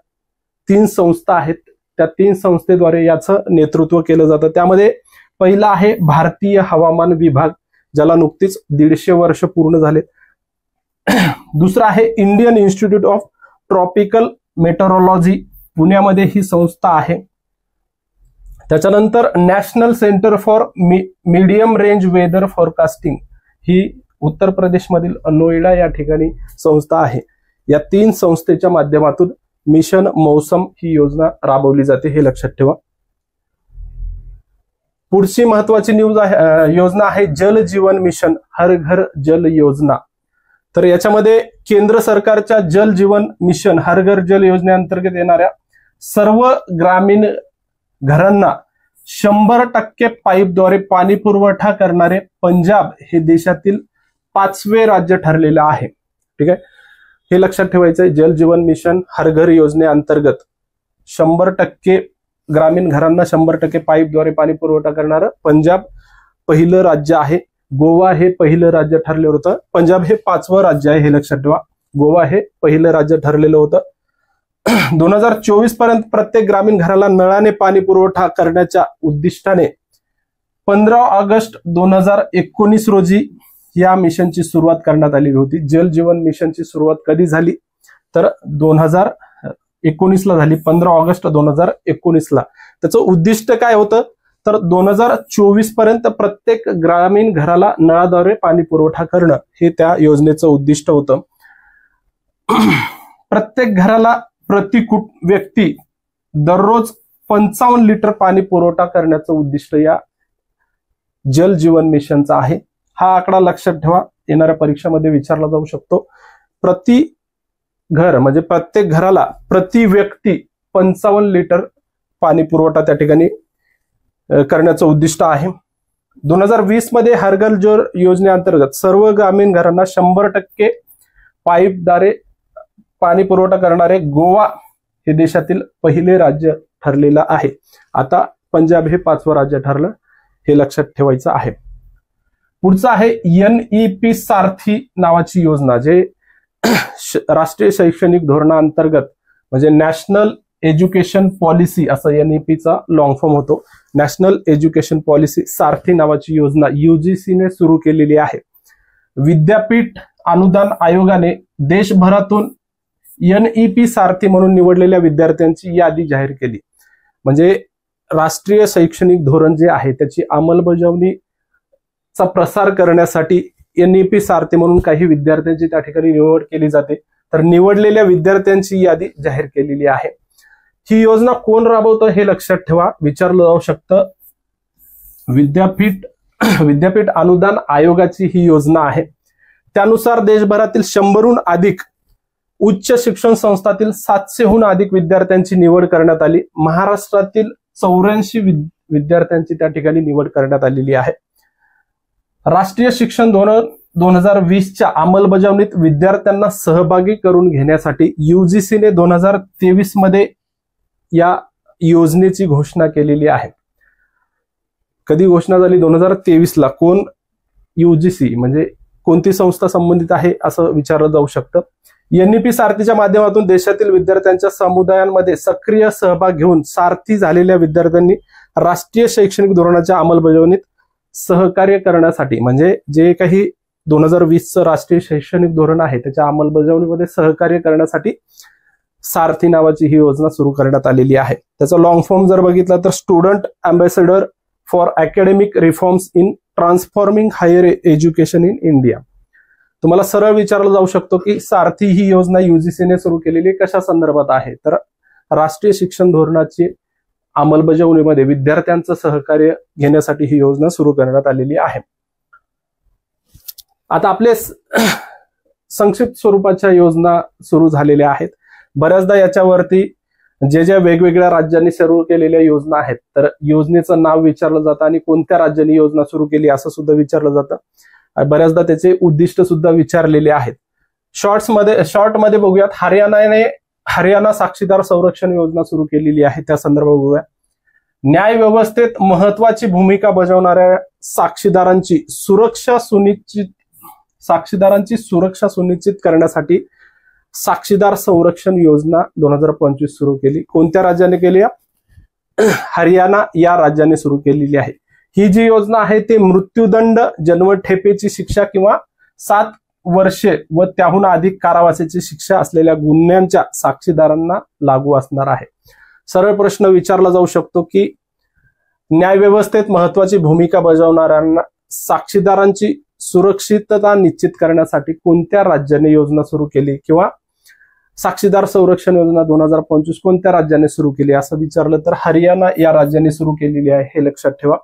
[SPEAKER 1] 3 संस्था आहेत. त्या 3 संस्थेद्वारे याचं नेतृत्व केलं जातं. त्यामध्ये पहिला आहे भारतीय हवामान विभाग, ज्याला नुकतीच 150 वर्ष पूर्ण झालेत. दुसरा आहे Indian Institute of Tropical Meteorology, पुण्यामध्ये ही संस्था आहे. त्याच्यानंतर National Centre for Medium Range Weather Forecasting ही उत्तर प्रदेशमधील नोएडा या ठिकाणी संस्था आहे. या 3 संस्थेच्या माध्यमातून मिशन मौसम ही योजना राबवली जाते हे लक्षात ठेवा. पुढची महत्वाची योजना आहे जल जीवन मिशन, हर घर जल योजना. तर याच्यामध्ये केंद्र सरकारच्या जल जीवन मिशन हर घर जल योजनेअंतर्गत येणाऱ्या सर्व ग्रामीण घरांना 100% पाईपद्वारे पाणी पुरवठा करणारे पंजाब हे देशातील 5वे राज्य ठरलेलं आहे. ठीक आहे, हे लक्षात ठेवायचंय. जल जीवन मिशन हर घर योजनेअंतर्गत 100% ग्रामीण घरांना 100% पाईपद्वारे पाणी पुरवठा करणारं पंजाब पहिलं राज्य आहे. गोवा हे पहिलं राज्य ठरलेलं होतं. पंजाब हे 5वं राज्य आहे हे लक्षात ठेवा. गोवा हे पहिलं राज्य ठरलेलं होतं. 2024 पर्यंत प्रत्येक ग्रामीण घराला नळाने पाणी पुरवठा करण्याच्या उद्दिष्टाने 15 ऑगस्ट 2019 रोजी या मिशनची सुरुवात करण्यात आली होती. जल जीवन मिशनची सुरुवात कधी झाली तर 2019ला झाली, 15 ऑगस्ट 2019ला. त्याचं उद्दिष्ट काय होतं तर 2024 पर्यंत प्रत्येक ग्रामीण घराला नळाद्वारे पाणी पुरवठा करणं हे त्या योजनेचं उद्दिष्ट होतं. प्रत्येक घराला प्रति व्यक्ती दररोज 55 लिटर पाणी पुरवठा करण्याचं उद्दिष्ट या जल जीवन मिशनचा आहे. हा आकडा लक्षात ठेवा, येणाऱ्या परीक्षामध्ये विचारला जाऊ शकतो. प्रति घर म्हणजे प्रत्येक घराला प्रति व्यक्ती 55 लिटर पाणी पुरवठा त्या ठिकाणी करण्याचं उद्दिष्ट आहे. 2020 मध्ये हर घर जल योजनेअंतर्गत सर्व ग्रामीण घरांना 100% पाईपद्वारे पाणी पुरवठा करणारे गोवा हे देशातील पहिले राज्य ठरलेलं आहे. आता पंजाब हे 5वं राज्य ठरलं हे लक्षात ठेवायचं आहे. पुढचं आहे NEP सारथी नावाची योजना, जे राष्ट्रीय शैक्षणिक धोरणाअंतर्गत म्हणजे नॅशनल एज्युकेशन पॉलिसी असं NEP चा लॉंग फॉर्म होतो. नॅशनल एज्युकेशन पॉलिसी सारथी नावाची योजना UGC ने सुरू केलेली आहे. विद्यापीठ अनुदान आयोगाने देशभरातून NEP सारथी म्हणून निवडलेल्या विद्यार्थ्यांची यादी जाहीर केली. म्हणजे राष्ट्रीय शैक्षणिक धोरण जे आहे त्याची अंमलबजावणीचा प्रसार करण्यासाठी NEP सारथी म्हणून काही विद्यार्थ्यांची त्या ठिकाणी निवड केली जाते. तर निवडलेल्या विद्यार्थ्यांची यादी जाहीर केलेली आहे. ही योजना कोण राबवतं हे लक्षात ठेवा, विचारलं जाऊ शकतं. विद्यापीठ अनुदान आयोगाची ही योजना आहे. त्यानुसार देशभरातील 100हून अधिक उच्च शिक्षण संस्थातील 700हून अधिक विद्यार्थ्यांची निवड करण्यात आली. महाराष्ट्रातील 84 विद्यार्थ्यांची त्या ठिकाणी निवड करण्यात आलेली आहे. राष्ट्रीय शिक्षण धोरण 2020च्या अंमलबजावणीत विद्यार्थ्यांना सहभागी करून घेण्यासाठी UGCने 2023 मध्ये या योजनेची घोषणा केलेली आहे. कधी घोषणा झाली? 2023ला. कोण? UGC म्हणजे कोणती संस्था संबंधित आहे असं विचारलं जाऊ शकतं. NEP सारथीच्या माध्यमातून देशातील विद्यार्थ्यांच्या समुदायांमध्ये सक्रिय सहभाग घेऊन सारथी झालेल्या विद्यार्थ्यांनी राष्ट्रीय शैक्षणिक धोरणाच्या अंमलबजावणीत सहकार्य करण्यासाठी, म्हणजे जे काही 2020चं राष्ट्रीय शैक्षणिक धोरण आहे त्याच्या अंमलबजावणीमध्ये सहकार्य करण्यासाठी सारथी नावाची ही योजना सुरू करण्यात आलेली आहे. त्याचा लॉंग फॉर्म जर बघितला तर student ambassador for academic reforms in transforming higher education in India. तुम्हाला सरळ विचारलं जाऊ शकतो की सारथी ही योजना UGCने सुरू केलेली कशा संदर्भात आहे? तर राष्ट्रीय शिक्षण धोरणाची अंमलबजावणीमध्ये विद्यार्थ्यांचं सहकार्य घेण्यासाठी ही योजना सुरू करण्यात आलेली आहे. आता आपले संक्षिप्त स्वरूपाच्या योजना सुरू झालेल्या आहेत. बऱ्याचदा याच्यावरती ज्या वेगवेगळ्या राज्यांनी सुरू केलेल्या योजना आहेत तर योजनेचं नाव विचारलं जातं आणि कोणत्या राज्यांनी योजना सुरू केली असं सुद्धा विचारलं जातं. बऱ्याचदा त्याचे उद्दिष्ट सुद्धा विचारलेले आहेत. शॉर्टमध्ये बघूयात. हरियाणा साक्षीदार संरक्षण योजना सुरू केलेली आहे, त्या संदर्भात बघूया. न्याय व्यवस्थेत महत्वाची भूमिका बजावणाऱ्या साक्षीदारांची सुरक्षा सुनिश्चित करण्यासाठी साक्षीदार संरक्षण योजना 2025 सुरू केली. कोणत्या राज्याने केली? हरियाणा या राज्याने सुरू केलेली आहे. ही जी योजना आहे ते मृत्यूदंड, जन्मठेपेची शिक्षा किंवा 7 वर्षे व त्याहून अधिक कारावासाची शिक्षा असलेल्या गुन्ह्यांच्या साक्षीदारांना लागू असणार आहे. सरळ प्रश्न विचारला जाऊ शकतो की न्यायव्यवस्थेत महत्वाची भूमिका बजावणाऱ्यांना साक्षीदारांची सुरक्षितता निश्चित करण्यासाठी कोणत्या राज्याने योजना सुरू केली किंवा साक्षीदार संरक्षण योजना 2025 कोणत्या राज्याने सुरू केली असं विचारलं तर हरियाणा या राज्याने सुरू केलेली आहे, हे लक्षात ठेवा.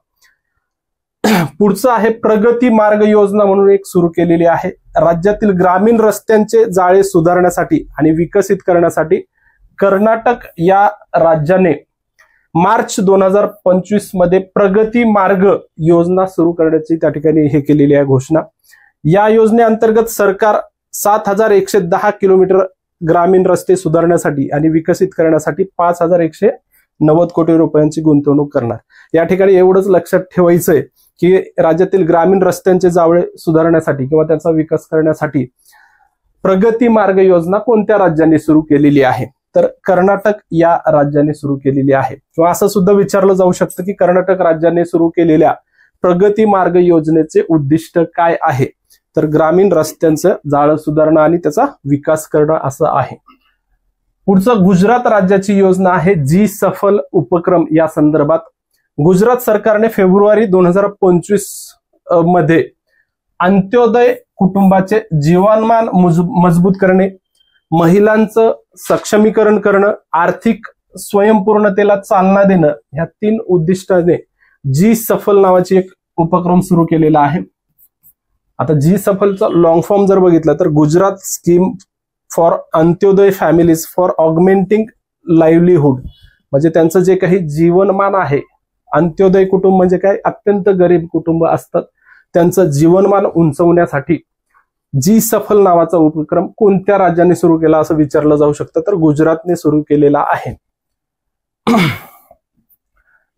[SPEAKER 1] पुढचं आहे प्रगती मार्ग योजना म्हणून एक सुरू केलेली आहे. राज्यातील ग्रामीण रस्त्यांचे जाळे सुधारण्यासाठी आणि विकसित करण्यासाठी कर्नाटक या राज्याने मार्च 2025 मध्ये प्रगती मार्ग योजना सुरू करण्याची त्या ठिकाणी हे केलेली आहे घोषणा. या योजनेअंतर्गत सरकार 7110 किलोमीटर ग्रामीण रस्ते सुधारण्यासाठी आणि विकसित करण्यासाठी 5190 कोटी रुपयांची गुंतवणूक करणार. या ठिकाणी एवढंच लक्षात ठेवायचंय की राज्यातील ग्रामीण रस्त्यांचे जाळे सुधारण्यासाठी किंवा त्याचा विकास करण्यासाठी प्रगती मार्ग योजना कोणत्या राज्यांनी सुरू केलेली आहे? तर कर्नाटक या राज्याने सुरू केलेली आहे. किंवा असं सुद्धा विचारलं जाऊ शकतं की कर्नाटक राज्याने सुरू केलेल्या प्रगती मार्ग योजनेचे उद्दिष्ट काय आहे? तर ग्रामीण रस्त्यांचं जाळं सुधारणं आणि त्याचा विकास करणं असं आहे. पुढचं गुजरात राज्याची योजना आहे जी सफल उपक्रम. या संदर्भात गुजरात सरकारने फेब्रुवारी 2025 मध्ये अंत्योदय कुटुंबाचे जीवनमान मजबूत करणे, महिलांचं सक्षमीकरण करणं, आर्थिक स्वयंपूर्णतेला चालना देणं ह्या 3 उद्दिष्टाने जी सफल नावाची एक उपक्रम सुरू केलेला आहे. आता जी सफलचा लॉंग फॉर्म जर बघितला तर Gujarat scheme for Antyodaya families for augmenting livelihood, म्हणजे त्यांचं जे काही जीवनमान आहे. अंत्योदय कुटुंब म्हणजे काय? अत्यंत गरीब कुटुंब असतात, त्यांचं जीवनमान उंचवण्यासाठी जी सफल नावाचा उपक्रम कोणत्या राज्याने सुरू केला असं विचारलं जाऊ शकतं तर गुजरातने सुरू केलेला आहे.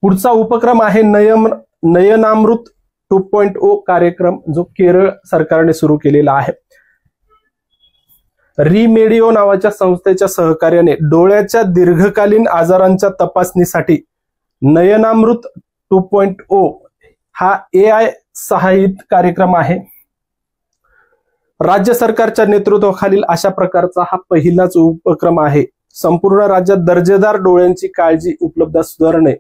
[SPEAKER 1] पुढचा उपक्रम आहे नयनामृत 2.0 कार्यक्रम जो केरळ सरकारने सुरू केलेला आहे. रिमेडिओ नावाच्या संस्थेच्या सहकार्याने डोळ्याच्या दीर्घकालीन आजारांच्या तपासणीसाठी नयनामृत 2.0 हा AI सहाय्यित कार्यक्रम आहे. राज्य सरकारच्या नेतृत्वाखालील अशा प्रकारचा हा पहिलाच उपक्रम आहे. संपूर्ण राज्यात दर्जेदार डोळ्यांची काळजी उपलब्ध सुधारणे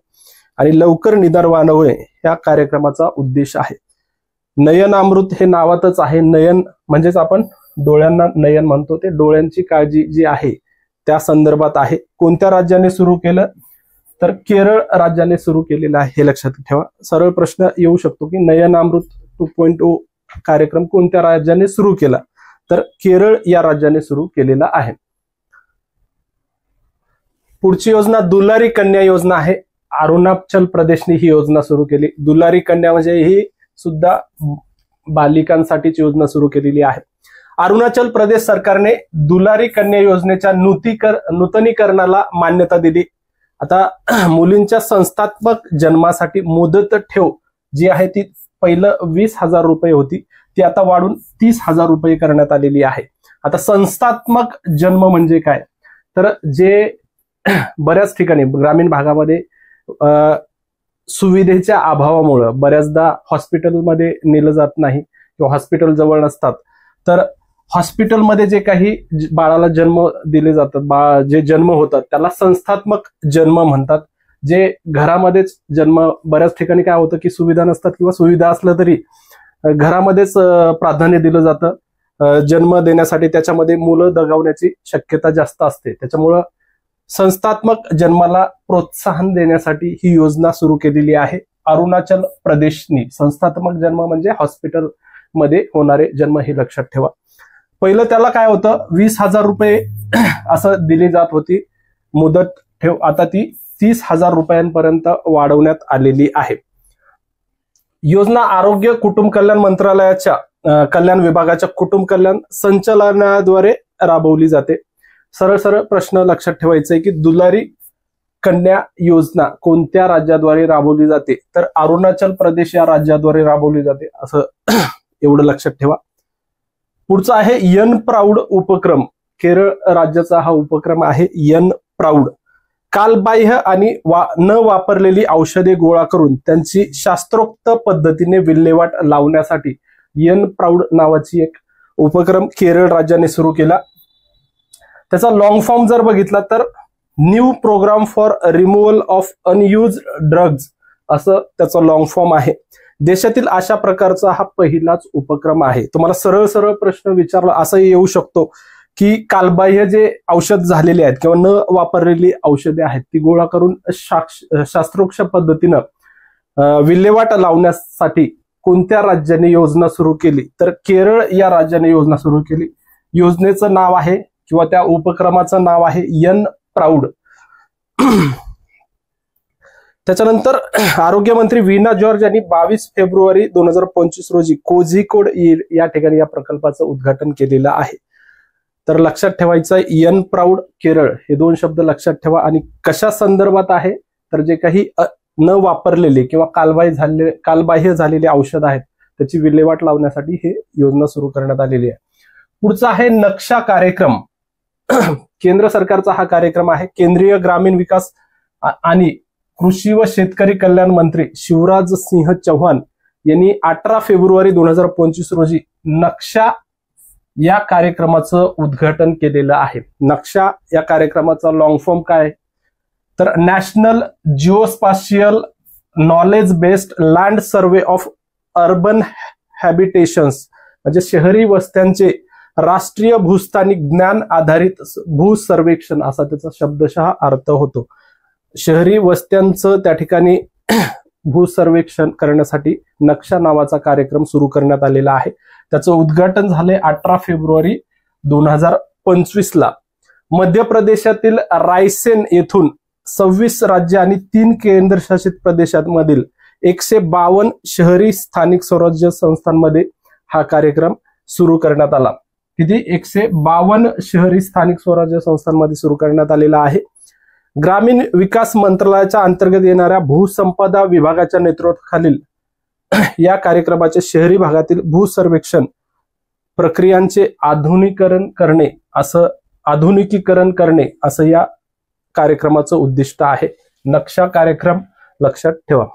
[SPEAKER 1] आणि लवकर निदान वाढवणे या कार्यक्रमाचा उद्देश आहे. नयन अमृत हे नावातच आहे. नयन म्हणजेच आपण डोळ्यांना नयन म्हणतो, ते डोळ्यांची काळजी जी आहे त्या संदर्भात आहे. कोणत्या राज्याने सुरू केलं तर केरळ राज्याने सुरू केलेलं आहे, हे लक्षात ठेवा. सरळ प्रश्न येऊ शकतो की नयन अमृत 2.0 कार्यक्रम कोणत्या राज्याने सुरू केला, तर केरळ या राज्याने सुरू केलेला आहे. पुढची योजना दुलारी कन्या योजना आहे. अरुणाचल प्रदेशने ही योजना सुरू केली. दुलारी कन्या म्हणजे ही सुद्धा बालिकांसाठीची योजना सुरू केलेली आहे. अरुणाचल प्रदेश सरकारने दुलारी कन्या योजनेच्या नूतनीकरणाला मान्यता दिली. आता मुलींच्या संस्थात्मक जन्मासाठी मुदत ठेव जी आहे ती पहिलं 20,000 रुपये होती, ती आता वाढून 30,000 रुपये करण्यात आलेली आहे. आता संस्थात्मक जन्म म्हणजे काय, तर जे बऱ्याच ठिकाणी ग्रामीण भागामध्ये सुविधेच्या अभावामुळे बऱ्याचदा हॉस्पिटलमध्ये नेलं जात नाही किंवा हॉस्पिटल जवळ नसतात, तर हॉस्पिटलमध्ये जे काही बाळाला जन्म दिले जातात, जे जन्म होतात त्याला संस्थात्मक जन्म म्हणतात. जे घरामध्येच जन्म, बऱ्याच ठिकाणी काय होतं की सुविधा नसतात किंवा सुविधा असलं तरी घरामध्येच प्राधान्य दिलं जातं जन्म देण्यासाठी, त्याच्यामध्ये मुलं दगावण्याची शक्यता जास्त असते. त्याच्यामुळं संस्थात्मक जन्माला प्रोत्साहन देण्यासाठी ही योजना सुरू केलेली आहे अरुणाचल प्रदेशनी. संस्थात्मक जन्म म्हणजे हॉस्पिटलमध्ये होणारे जन्म, हे लक्षात ठेवा. पहिलं त्याला काय होतं, 20,000 रुपये असं दिली जात होती मुदत ठेव, आता ती 30,000 रुपयांपर्यंत वाढवण्यात आलेली आहे. योजना आरोग्य कुटुंब कल्याण मंत्रालयाच्या कल्याण विभागाच्या कुटुंब कल्याण संचालनाद्वारे राबवली जाते. सरळ सरळ प्रश्न लक्षात ठेवायचा आहे की दुलारी कन्या योजना कोणत्या राज्याद्वारे राबवली जाते, तर अरुणाचल प्रदेश या राज्याद्वारे राबवली जाते, असं एवढं लक्षात ठेवा. पुढचा आहे यन प्राऊड उपक्रम. केरळ राज्याचा हा उपक्रम आहे यन प्राऊड. कालबाह्य आणि न वापरलेली औषधे गोळा करून त्यांची शास्त्रोक्त पद्धतीने विल्हेवाट लावण्यासाठी यन प्राऊड नावाची एक उपक्रम केरळ राज्याने सुरू केला. त्याचा लॉंग फॉर्म जर बघितला तर new programme for removal of unused drugs असं त्याचा लॉंग फॉर्म आहे. देशातील अशा प्रकारचा हा पहिलाच उपक्रम आहे. तुम्हाला सरळ सरळ प्रश्न विचारला असंही येऊ शकतो की कालबाह्य जे औषध झालेले आहेत किंवा न वापरलेली औषधे आहेत ती गोळा करून शास्त्रोक्त पद्धतीनं विल्हेवाट लावण्यासाठी कोणत्या राज्याने योजना सुरू केली, तर केरळ या राज्याने योजना सुरू केली. योजनेचं नाव आहे किंवा त्या उपक्रमाचं नाव आहे यन प्राऊड. त्याच्यानंतर आरोग्यमंत्री वीना जॉर्ज यांनी 22 फेब्रुवारी 2025 रोजी कोझिकोड या ठिकाणी या प्रकल्पाचं उद्घाटन केलेलं आहे. तर लक्षात ठेवायचं यन प्राऊड केरळ हे दोन शब्द लक्षात ठेवा. आणि कशा संदर्भात आहे, तर जे काही न वापरलेले किंवा कालबाह्य झालेले औषध आहेत त्याची विल्हेवाट लावण्यासाठी हे योजना सुरू करण्यात आलेली आहे. पुढचा आहे नक्षा कार्यक्रम. केंद्र सरकारचा हा कार्यक्रम आहे. केंद्रीय ग्रामीण विकास आणि कृषी व शेतकरी कल्याण मंत्री शिवराज सिंह चौहान यांनी 18 फेब्रुवारी 2025 रोजी नक्षा या कार्यक्रमाचं उद्घाटन केलेलं आहे. नक्षा या कार्यक्रमाचा लॉंग फॉर्म काय, तर national geospatial knowledge based land survey of urban habitations, म्हणजे शहरी वस्त्यांचे राष्ट्रीय भूस्थानिक ज्ञान आधारित भूसर्वेक्षण असा त्याचा शब्दशः अर्थ होतो. शहरी वस्त्यांचं त्या ठिकाणी भूसर्वेक्षण करण्यासाठी नक्षा नावाचा कार्यक्रम सुरू करण्यात आलेला आहे. त्याचं उद्घाटन झाले 18 फेब्रुवारी 2025 ला. मध्य प्रदेशातील रायसेन येथून 26 राज्य आणि 3 केंद्रशासित प्रदेशांमधील 152 शहरी स्थानिक स्वराज्य संस्थांमध्ये हा कार्यक्रम सुरू करण्यात आला. किती, 152 शहरी स्थानिक स्वराज्य संस्थांमध्ये सुरू करण्यात आलेला आहे. ग्रामीण विकास मंत्रालयाच्या अंतर्गत येणाऱ्या भूसंपदा विभागाच्या नेतृत्वाखालील या कार्यक्रमाचे शहरी भागातील भूसर्वेक्षण प्रक्रियांचे आधुनिकीकरण करणे असं या कार्यक्रमाचं उद्दिष्ट आहे. नक्षा कार्यक्रम लक्षात ठेवा.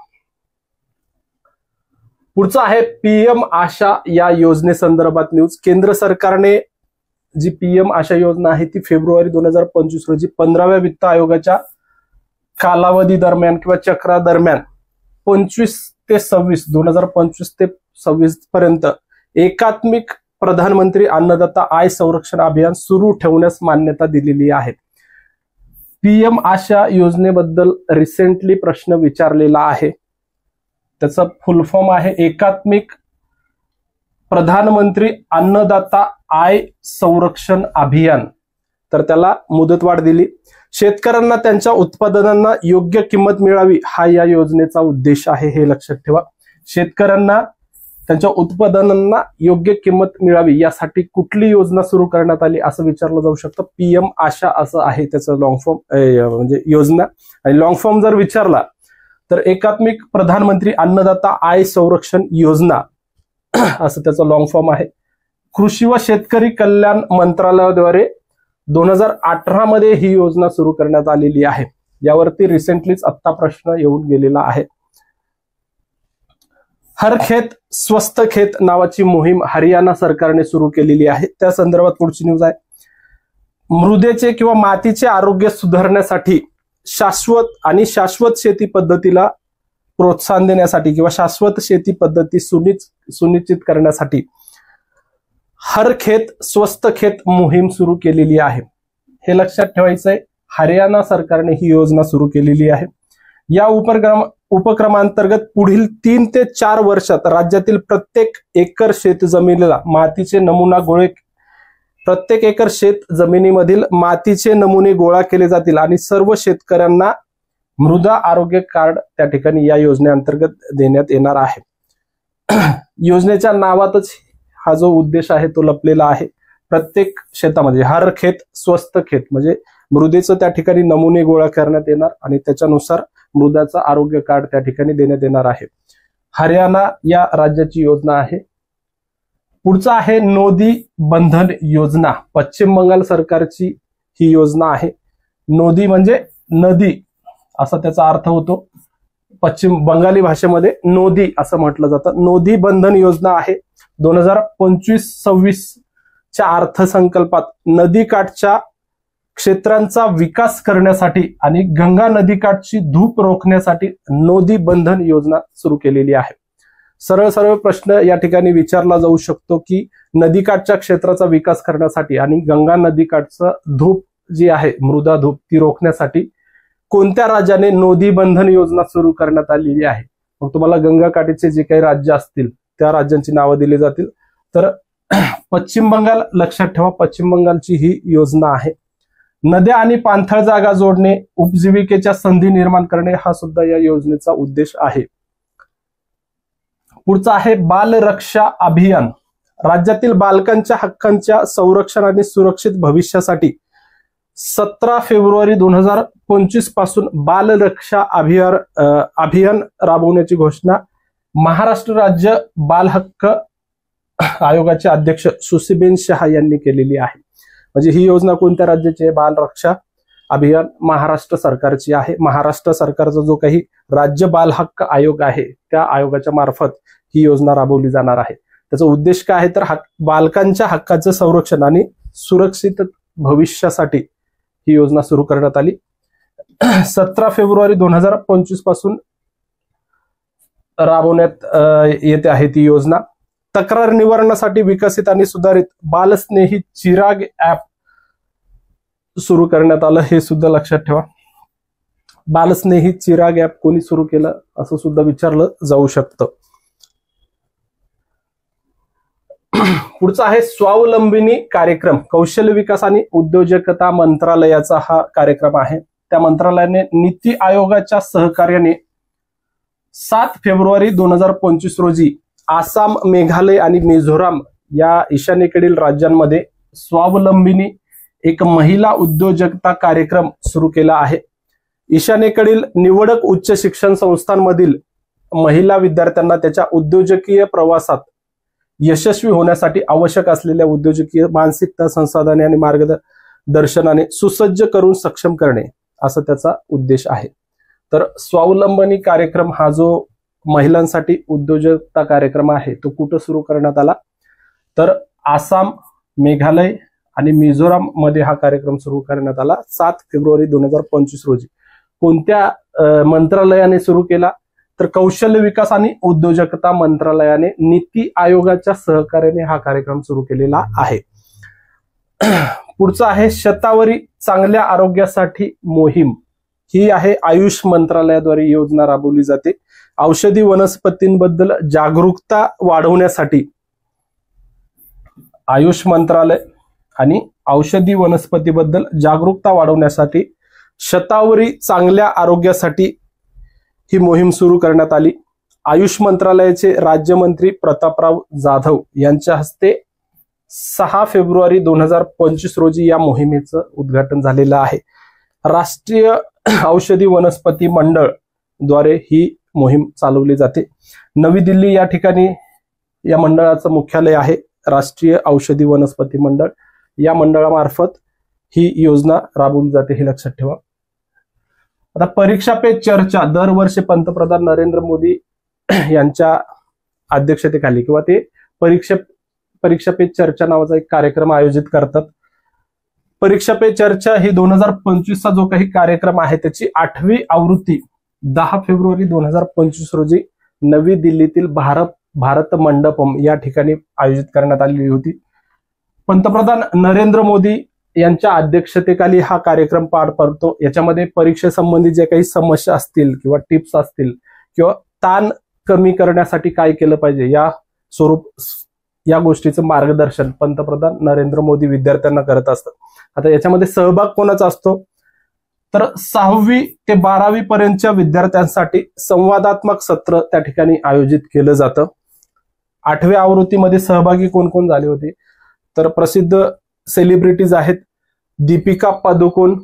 [SPEAKER 1] पुढचं आहे पीएम आशा या योजनेसंदर्भात न्यूज. केंद्र सरकारने जी पीएम आशा योजना आहे ती फेब्रुवारी 2025 रोजी 15व्या वित्त आयोगाच्या कालावधी दरम्यान किंवा चक्रा दरम्यान 25 ते 26 2025 ते 26 पर्यंत एकात्मिक प्रधानमंत्री अन्नदाता आय संरक्षण अभियान सुरू ठेवण्यास मान्यता दिलेली आहे. पीएम आशा योजनेबद्दल रिसेंटली प्रश्न विचारलेला आहे. त्याचा फुल फॉर्म आहे एकात्मिक प्रधानमंत्री अन्नदाता आय संरक्षण अभियान. तर त्याला मुदतवाढ दिली. शेतकऱ्यांना त्यांच्या उत्पादनांना योग्य किंमत मिळावी हा या योजनेचा उद्देश आहे, हे लक्षात ठेवा. शेतकऱ्यांना त्यांच्या उत्पादनांना योग्य किंमत मिळावी यासाठी कुठली योजना सुरू करण्यात आली असं विचारलं जाऊ शकतं. पीएम आशा असं आहे त्याचं लॉंग फॉर्म म्हणजे योजना. आणि लॉंग फॉर्म जर विचारला तर एकात्मिक प्रधानमंत्री अन्नदाता आय संरक्षण योजना असं त्याचं लॉंग फॉर्म आहे. कृषी व शेतकरी कल्याण मंत्रालयाद्वारे 2018 मध्ये ही योजना सुरू करण्यात आलेली आहे. यावरती रिसेंटलीच आत्ता प्रश्न येऊन गेलेला आहे. हर खेत स्वस्त खेत नावाची मोहीम हरियाणा सरकारने सुरू केलेली आहे. त्या संदर्भात पुढची न्यूज आहे. मृदेचे किंवा मातीचे आरोग्य सुधारण्यासाठी शाश्वत शेती पद्धतीला प्रोत्साहन देण्यासाठी किंवा शाश्वत शेती पद्धती सुनिश्चित करण्यासाठी हर खेत स्वस्त खेत मोहीम सुरू केलेली आहे. हे लक्षात ठेवायचंय. हरियाणा सरकारने ही योजना सुरू केलेली आहे. या उपक्रमांतर्गत पुढील 3 ते 4 वर्षात राज्यातील प्रत्येक एकर शेत जमिनीला मातीचे नमुना गोळे प्रत्येक एकर शेत जमिनीमधील मातीचे नमुने गोळा केले जातील आणि सर्व शेतकऱ्यांना मृदा आरोग्य कार्ड त्या ठिकाणी या योजनेअंतर्गत देण्यात येणार आहे. योजनेच्या नावातच हा जो उद्देश आहे तो लपलेला आहे. प्रत्येक शेतामध्ये हर खेत स्वस्त खेत म्हणजे मृदेचं त्या ठिकाणी नमुने गोळा करण्यात येणार आणि त्याच्यानुसार मृदाचं आरोग्य कार्ड त्या ठिकाणी देण्यात येणार आहे. हरियाणा या राज्याची योजना आहे. पुढचा आहे नोदी बंधन योजना. पश्चिम बंगाल सरकारची ही योजना आहे. नोदी म्हणजे नदी असा त्याचा अर्थ होतो. पश्चिम बंगाली भाषेमध्ये नोदी असं म्हटलं जातं. नोदी बंधन योजना आहे. 2025-26 च्या अर्थसंकल्पात नदीकाठच्या क्षेत्रांचा विकास करण्यासाठी आणि गंगा नदीकाठची धूप रोखण्यासाठी नोदी बंधन योजना सुरू केलेली आहे. सरळ प्रश्न या ठिकाणी विचारला जाऊ शकतो की नदीकाठच्या क्षेत्राचा विकास करण्यासाठी आणि गंगा नदीकाठचं धूप जी आहे मृदा धूप ती रोखण्यासाठी कोणत्या राज्याने नोदी बंधन योजना सुरू करण्यात आलेली आहे. मग तुम्हाला गंगा काठीचे जे काही राज्य असतील त्या राज्यांची नावं दिली जातील. तर पश्चिम बंगाल लक्षात ठेवा. पश्चिम बंगालची ही योजना आहे. नद्या आणि पाणथळ जागा जोडणे उपजीविकेच्या संधी निर्माण करणे हा सुद्धा या योजनेचा उद्देश आहे. पुढचा आहे बाल रक्षा अभियान. राज्यातील बालकांच्या हक्कांच्या संरक्षण आणि सुरक्षित भविष्यासाठी 17 फेब्रुवारी 2025 पासून बाल रक्षा अभियान राबवण्याची घोषणा महाराष्ट्र राज्य बाल हक्क आयोगाचे अध्यक्ष सुसीबेन शहा यांनी केलेली आहे. म्हणजे ही योजना कोणत्या राज्याची आहे? बाल रक्षा अभियान महाराष्ट्र सरकारची आहे. महाराष्ट्र सरकारचा जो काही राज्य बाल हक्क आयोग आहे त्या आयोगाच्या मार्फत ही योजना राबवली जाणार आहे. त्याचा उद्देश काय आहे तर बालकांच्या हक्काचं संरक्षण आणि सुरक्षित भविष्यासाठी ही योजना सुरू करण्यात आली. 17 फेब्रुवारी 2025 पासून राबवण्यात येते आहे ती योजना. तक्रार निवारणासाठी विकसित आणि सुधारित बालस्नेही चिराग ऍप सुरू करण्यात आलं. हे सुद्धा लक्षात ठेवा. बालस्नेही चिराग ऍप कोणी सुरू केलं असं सुद्धा विचारलं जाऊ शकतं. पुढचा आहे स्वावलंबिनी कार्यक्रम. कौशल्य विकास आणि उद्योजकता मंत्रालयाचा हा कार्यक्रम आहे. त्या मंत्रालयाने नीती आयोगाच्या सहकार्याने 7 फेब्रुवारी 2025 रोजी आसाम, मेघालय आणि मिझोराम या ईशान्येकडील राज्यांमध्ये स्वावलंबिनी एक महिला उद्योजकता कार्यक्रम सुरू केला आहे. ईशान्येकडील निवडक उच्च शिक्षण संस्थांमधील महिला विद्यार्थ्यांना त्याच्या उद्योजकीय प्रवासात यशस्वी होण्यासाठी आवश्यक असलेल्या उद्योजकीय मानसिकता, संसाधने आणि मार्गदर्शनाने सुसज्ज करून सक्षम करणे असा त्याचा उद्देश आहे. तर स्वावलंबनी कार्यक्रम हा जो महिलांसाठी उद्योजकता कार्यक्रम आहे तो कुठं सुरू करण्यात आला, तर आसाम, मेघालय आणि मिझोराम मध्ये हा कार्यक्रम सुरू करण्यात आला 7 फेब्रुवारी 2025 रोजी. कोणत्या मंत्रालयाने सुरू केला, तर कौशल्य विकास आणि उद्योजकता मंत्रालयाने नीती आयोगाच्या सहकार्याने हा कार्यक्रम सुरू केलेला आहे. पुढचा आहे शतावरी चांगल्या आरोग्यासाठी मोहीम. ही आहे आयुष मंत्रालयाद्वारे योजना राबवली जाते. औषधी वनस्पतींबद्दल जागरूकता वाढवण्यासाठी आयुष मंत्रालय आणि औषधी वनस्पतीबद्दल जागरूकता वाढवण्यासाठी शतावरी चांगल्या आरोग्यासाठी ही मोहीम सुरू करण्यात आली. आयुष मंत्रालयाचे राज्यमंत्री प्रतापराव जाधव यांच्या हस्ते 6 फेब्रुवारी 2025 रोजी या मोहिमेचं उद्घाटन झालेलं आहे. राष्ट्रीय औषधी वनस्पती मंडळ द्वारे ही मोहीम चालवली जाते. नवी दिल्ली या ठिकाणी या मंडळाचं मुख्यालय आहे. राष्ट्रीय औषधी वनस्पती मंडळ या मंडळामार्फत ही योजना राबवली जाते, हे लक्षात ठेवा. आता परीक्षा पे चर्चा दरवर्षी पंतप्रधान नरेंद्र मोदी यांच्या अध्यक्षतेखाली किंवा ते परीक्षा पे चर्चा नावाचा एक कार्यक्रम आयोजित करतात. परीक्षा पे चर्चा ही 2025 चा जो काही कार्यक्रम आहे त्याची 8वी आवृत्ती 10 फेब्रुवारी 2025 रोजी नवी दिल्लीतील भारत मंडपम या ठिकाणी आयोजित करण्यात आलेली होती. पंतप्रधान नरेंद्र मोदी यांच्या अध्यक्षतेखाली हा कार्यक्रम पार पडतो. याच्यामध्ये परीक्षेसंबंधी जे काही समस्या असतील किंवा टिप्स असतील किंवा ताण कमी करण्यासाठी काय केलं पाहिजे या गोष्टीचं मार्गदर्शन पंतप्रधान नरेंद्र मोदी विद्यार्थ्यांना करत असतात. आता याच्यामध्ये सहभाग कोणाचा असतो, तर 6वी ते 12वी पर्यंतच्या विद्यार्थ्यांसाठी संवादात्मक सत्र त्या ठिकाणी आयोजित केलं जातं. 8व्या आवृत्तीमध्ये सहभागी कोण कोण झाले होते, तर प्रसिद्ध सेलिब्रिटीज आहेत दीपिका पादुकोण,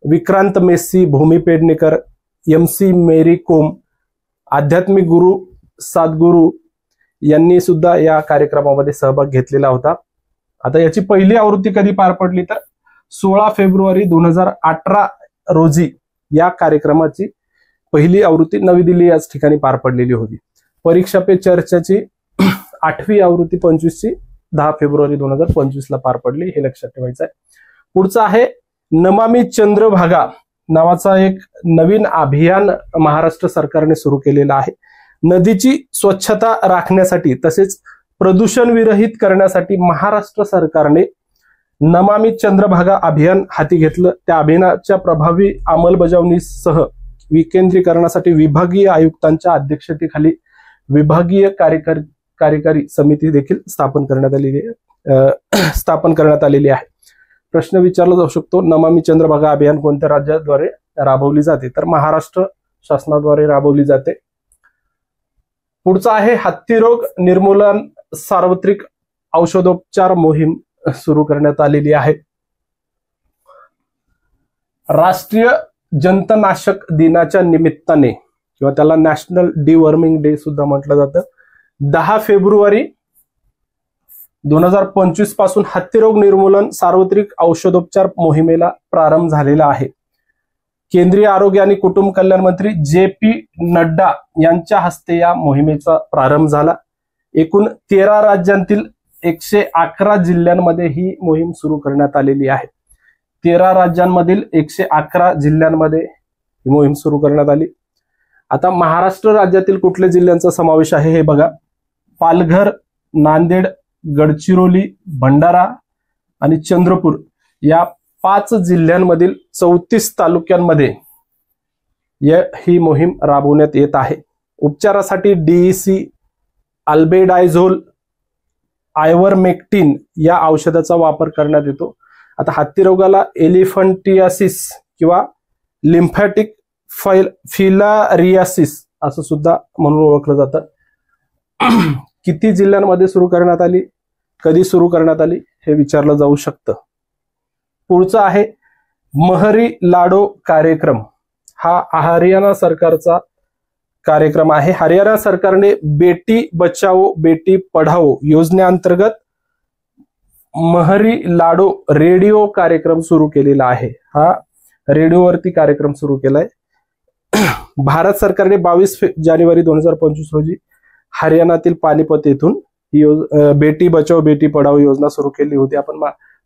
[SPEAKER 1] विक्रांत मेस्सी, भूमी पेडणेकर, MC मेरी कोम, आध्यात्मिक गुरु सद्गुरू यांनी सुद्धा या कार्यक्रमामध्ये सहभाग घेतलेला होता. आता याची पहिली आवृत्ती कधी पार पडली, तर 16 फेब्रुवारी 2018 रोजी या कार्यक्रमाची पहिली आवृत्ती नवी दिल्ली याच ठिकाणी पार पडलेली होती. परीक्षा पे चर्चाची 8वी आवृत्ती 25ची 10 फेब्रुवारी 2025 ला पार पडली, हे लक्षात ठेवायचं आहे. पुढचं आहे नमामि चंद्रभागा नावाचा एक नवीन अभियान महाराष्ट्र सरकारने सुरू केलेलं आहे. नदीची स्वच्छता राखण्यासाठी तसेच प्रदूषण विरहित करण्यासाठी महाराष्ट्र सरकारने नमामि चंद्रभागा अभियान हाती घेतलं. त्या अभियानाच्या प्रभावी अंमलबजावणीसह विकेंद्रीकरणासाठी विभागीय आयुक्तांच्या अध्यक्षतेखाली विभागीय कार्यकारी समिती देखील स्थापन करण्यात आलेली आहे. प्रश्न विचारला जाऊ शकतो, नमामि चंद्रभागा अभियान कोणत्या राज्याद्वारे राबवली जाते, तर महाराष्ट्र शासनाद्वारे राबवली जाते. पुढचा आहे हत्तीरोग निर्मूलन सार्वत्रिक औषधोपचार मोहीम सुरू करण्यात आलेली आहे. राष्ट्रीय जंतनाशक दिनाच्या निमित्ताने किंवा त्याला नॅशनल डिवर्मिंग डे सुद्धा म्हटलं जातं, 10 फेब्रुवारी 2025 पासून हत्तीरोग निर्मूलन सार्वत्रिक औषधोपचार मोहिमेला प्रारंभ झालेला आहे. केंद्रीय आरोग्य आणि कुटुंब कल्याण मंत्री JP नड्डा यांच्या हस्ते या मोहिमेचा प्रारंभ झाला. एकूण 13 राज्यांतील 111 जिल्ह्यांमध्ये ही मोहीम सुरू करण्यात आलेली आहे. 13 राज्यांमधील 111 जिल्ह्यांमध्ये ही मोहीम सुरू करण्यात आली. आता महाराष्ट्र राज्यातील कुठल्या जिल्ह्यांचा समावेश आहे हे बघा. पालघर, नांदेड, गडचिरोली, भंडारा आणि चंद्रपूर या 5 जिल्ह्यांमधील 34 तालुक्यांमध्ये ही मोहीम राबवण्यात येत आहे. उपचारासाठी DEC, अल्बेडायझोल, आयव्हरमेक्टिन या औषधाचा वापर करण्यात येतो. आता हत्तीरोगाला एलिफंटियासिस किंवा लिम्फॅटिक फिलारियासिस असं सुद्धा म्हणून ओळखलं जातं. किती जिल्ह्यांमध्ये सुरू करण्यात आली, कधी सुरू करण्यात आली हे विचारलं जाऊ शकतं. पुढचं आहे महरी लाडो कार्यक्रम. हा हरियाणा सरकारचा कार्यक्रम आहे. हरियाणा सरकारने बेटी बचाओ बेटी पढाओ योजनेअंतर्गत महरी लाडो रेडिओ कार्यक्रम सुरू केलेला आहे. हा रेडिओवरती कार्यक्रम सुरू केलाय. भारत सरकारने 22 जानेवारी 2025 रोजी हरियाणातील पानिपत येथून बेटी बचाओ बेटी पढाओ योजना सुरू केली होती. आपण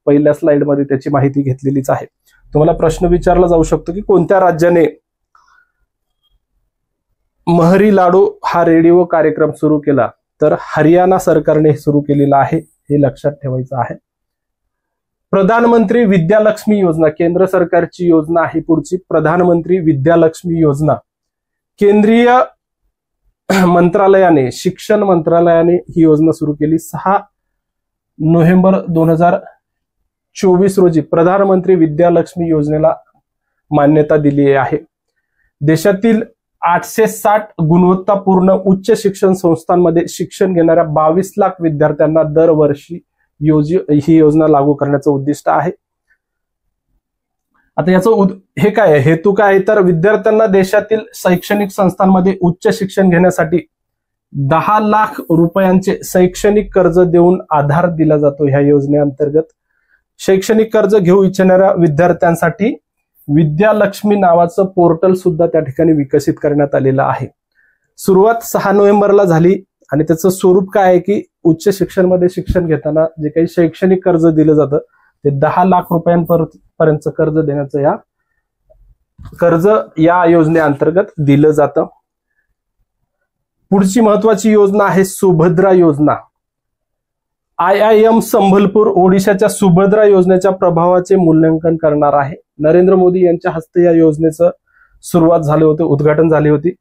[SPEAKER 1] पहिल्या स्लाइड मध्ये त्याची माहिती घेतलेलीच आहे. तुम्हाला प्रश्न विचारला जाऊ शकतो की कोणत्या राज्याने महरी लाडू हा रेडिओ कार्यक्रम सुरू केला, तर हरियाणा सरकारने सुरू केलेला आहे, हे लक्षात ठेवायचं आहे. प्रधानमंत्री विद्यालक्ष्मी योजना केंद्र सरकारची योजना आहे. पुढची प्रधानमंत्री विद्यालक्ष्मी योजना केंद्रीय मंत्रालयाने शिक्षण मंत्रालयाने ही योजना सुरू केली. 6 नोव्हेंबर 2024 रोजी प्रधानमंत्री विद्यालक्ष्मी योजनेला मान्यता दिली आहे. देशातील 860 गुणवत्तापूर्ण उच्च शिक्षण संस्थांमध्ये शिक्षण घेणाऱ्या 22 लाख विद्यार्थ्यांना दरवर्षी ही योजना लागू करण्याचं उद्दिष्ट आहे. आता याचं हे काय आहे, हेतू काय आहे, तर विद्यार्थ्यांना देशातील शैक्षणिक संस्थांमध्ये उच्च शिक्षण घेण्यासाठी 10 लाख रुपयांचे शैक्षणिक कर्ज देऊन आधार दिला जातो. ह्या योजनेअंतर्गत शैक्षणिक कर्ज घेऊ इच्छिणाऱ्या विद्यार्थ्यांसाठी विद्यालक्ष्मी नावाचं पोर्टल सुद्धा त्या ठिकाणी विकसित करण्यात आलेलं आहे. सुरुवात 6 नोव्हेंबरला झाली आणि त्याचं स्वरूप काय आहे की उच्च शिक्षणमध्ये शिक्षण घेताना जे काही शैक्षणिक कर्ज दिलं जातं ते 10 लाख रुपयांपर्यंत कर्ज देण्याचं कर्ज या योजनेअंतर्गत दिलं जातं. पुढची महत्वाची योजना आहे सुभद्रा योजना. IIM संबलपूर ओडिशाच्या सुभद्रा योजनेच्या प्रभावाचे मूल्यांकन करणार आहे. नरेंद्र मोदी यांच्या हस्ते या योजनेचं सुरुवात झाली होती, उद्घाटन झाले होते.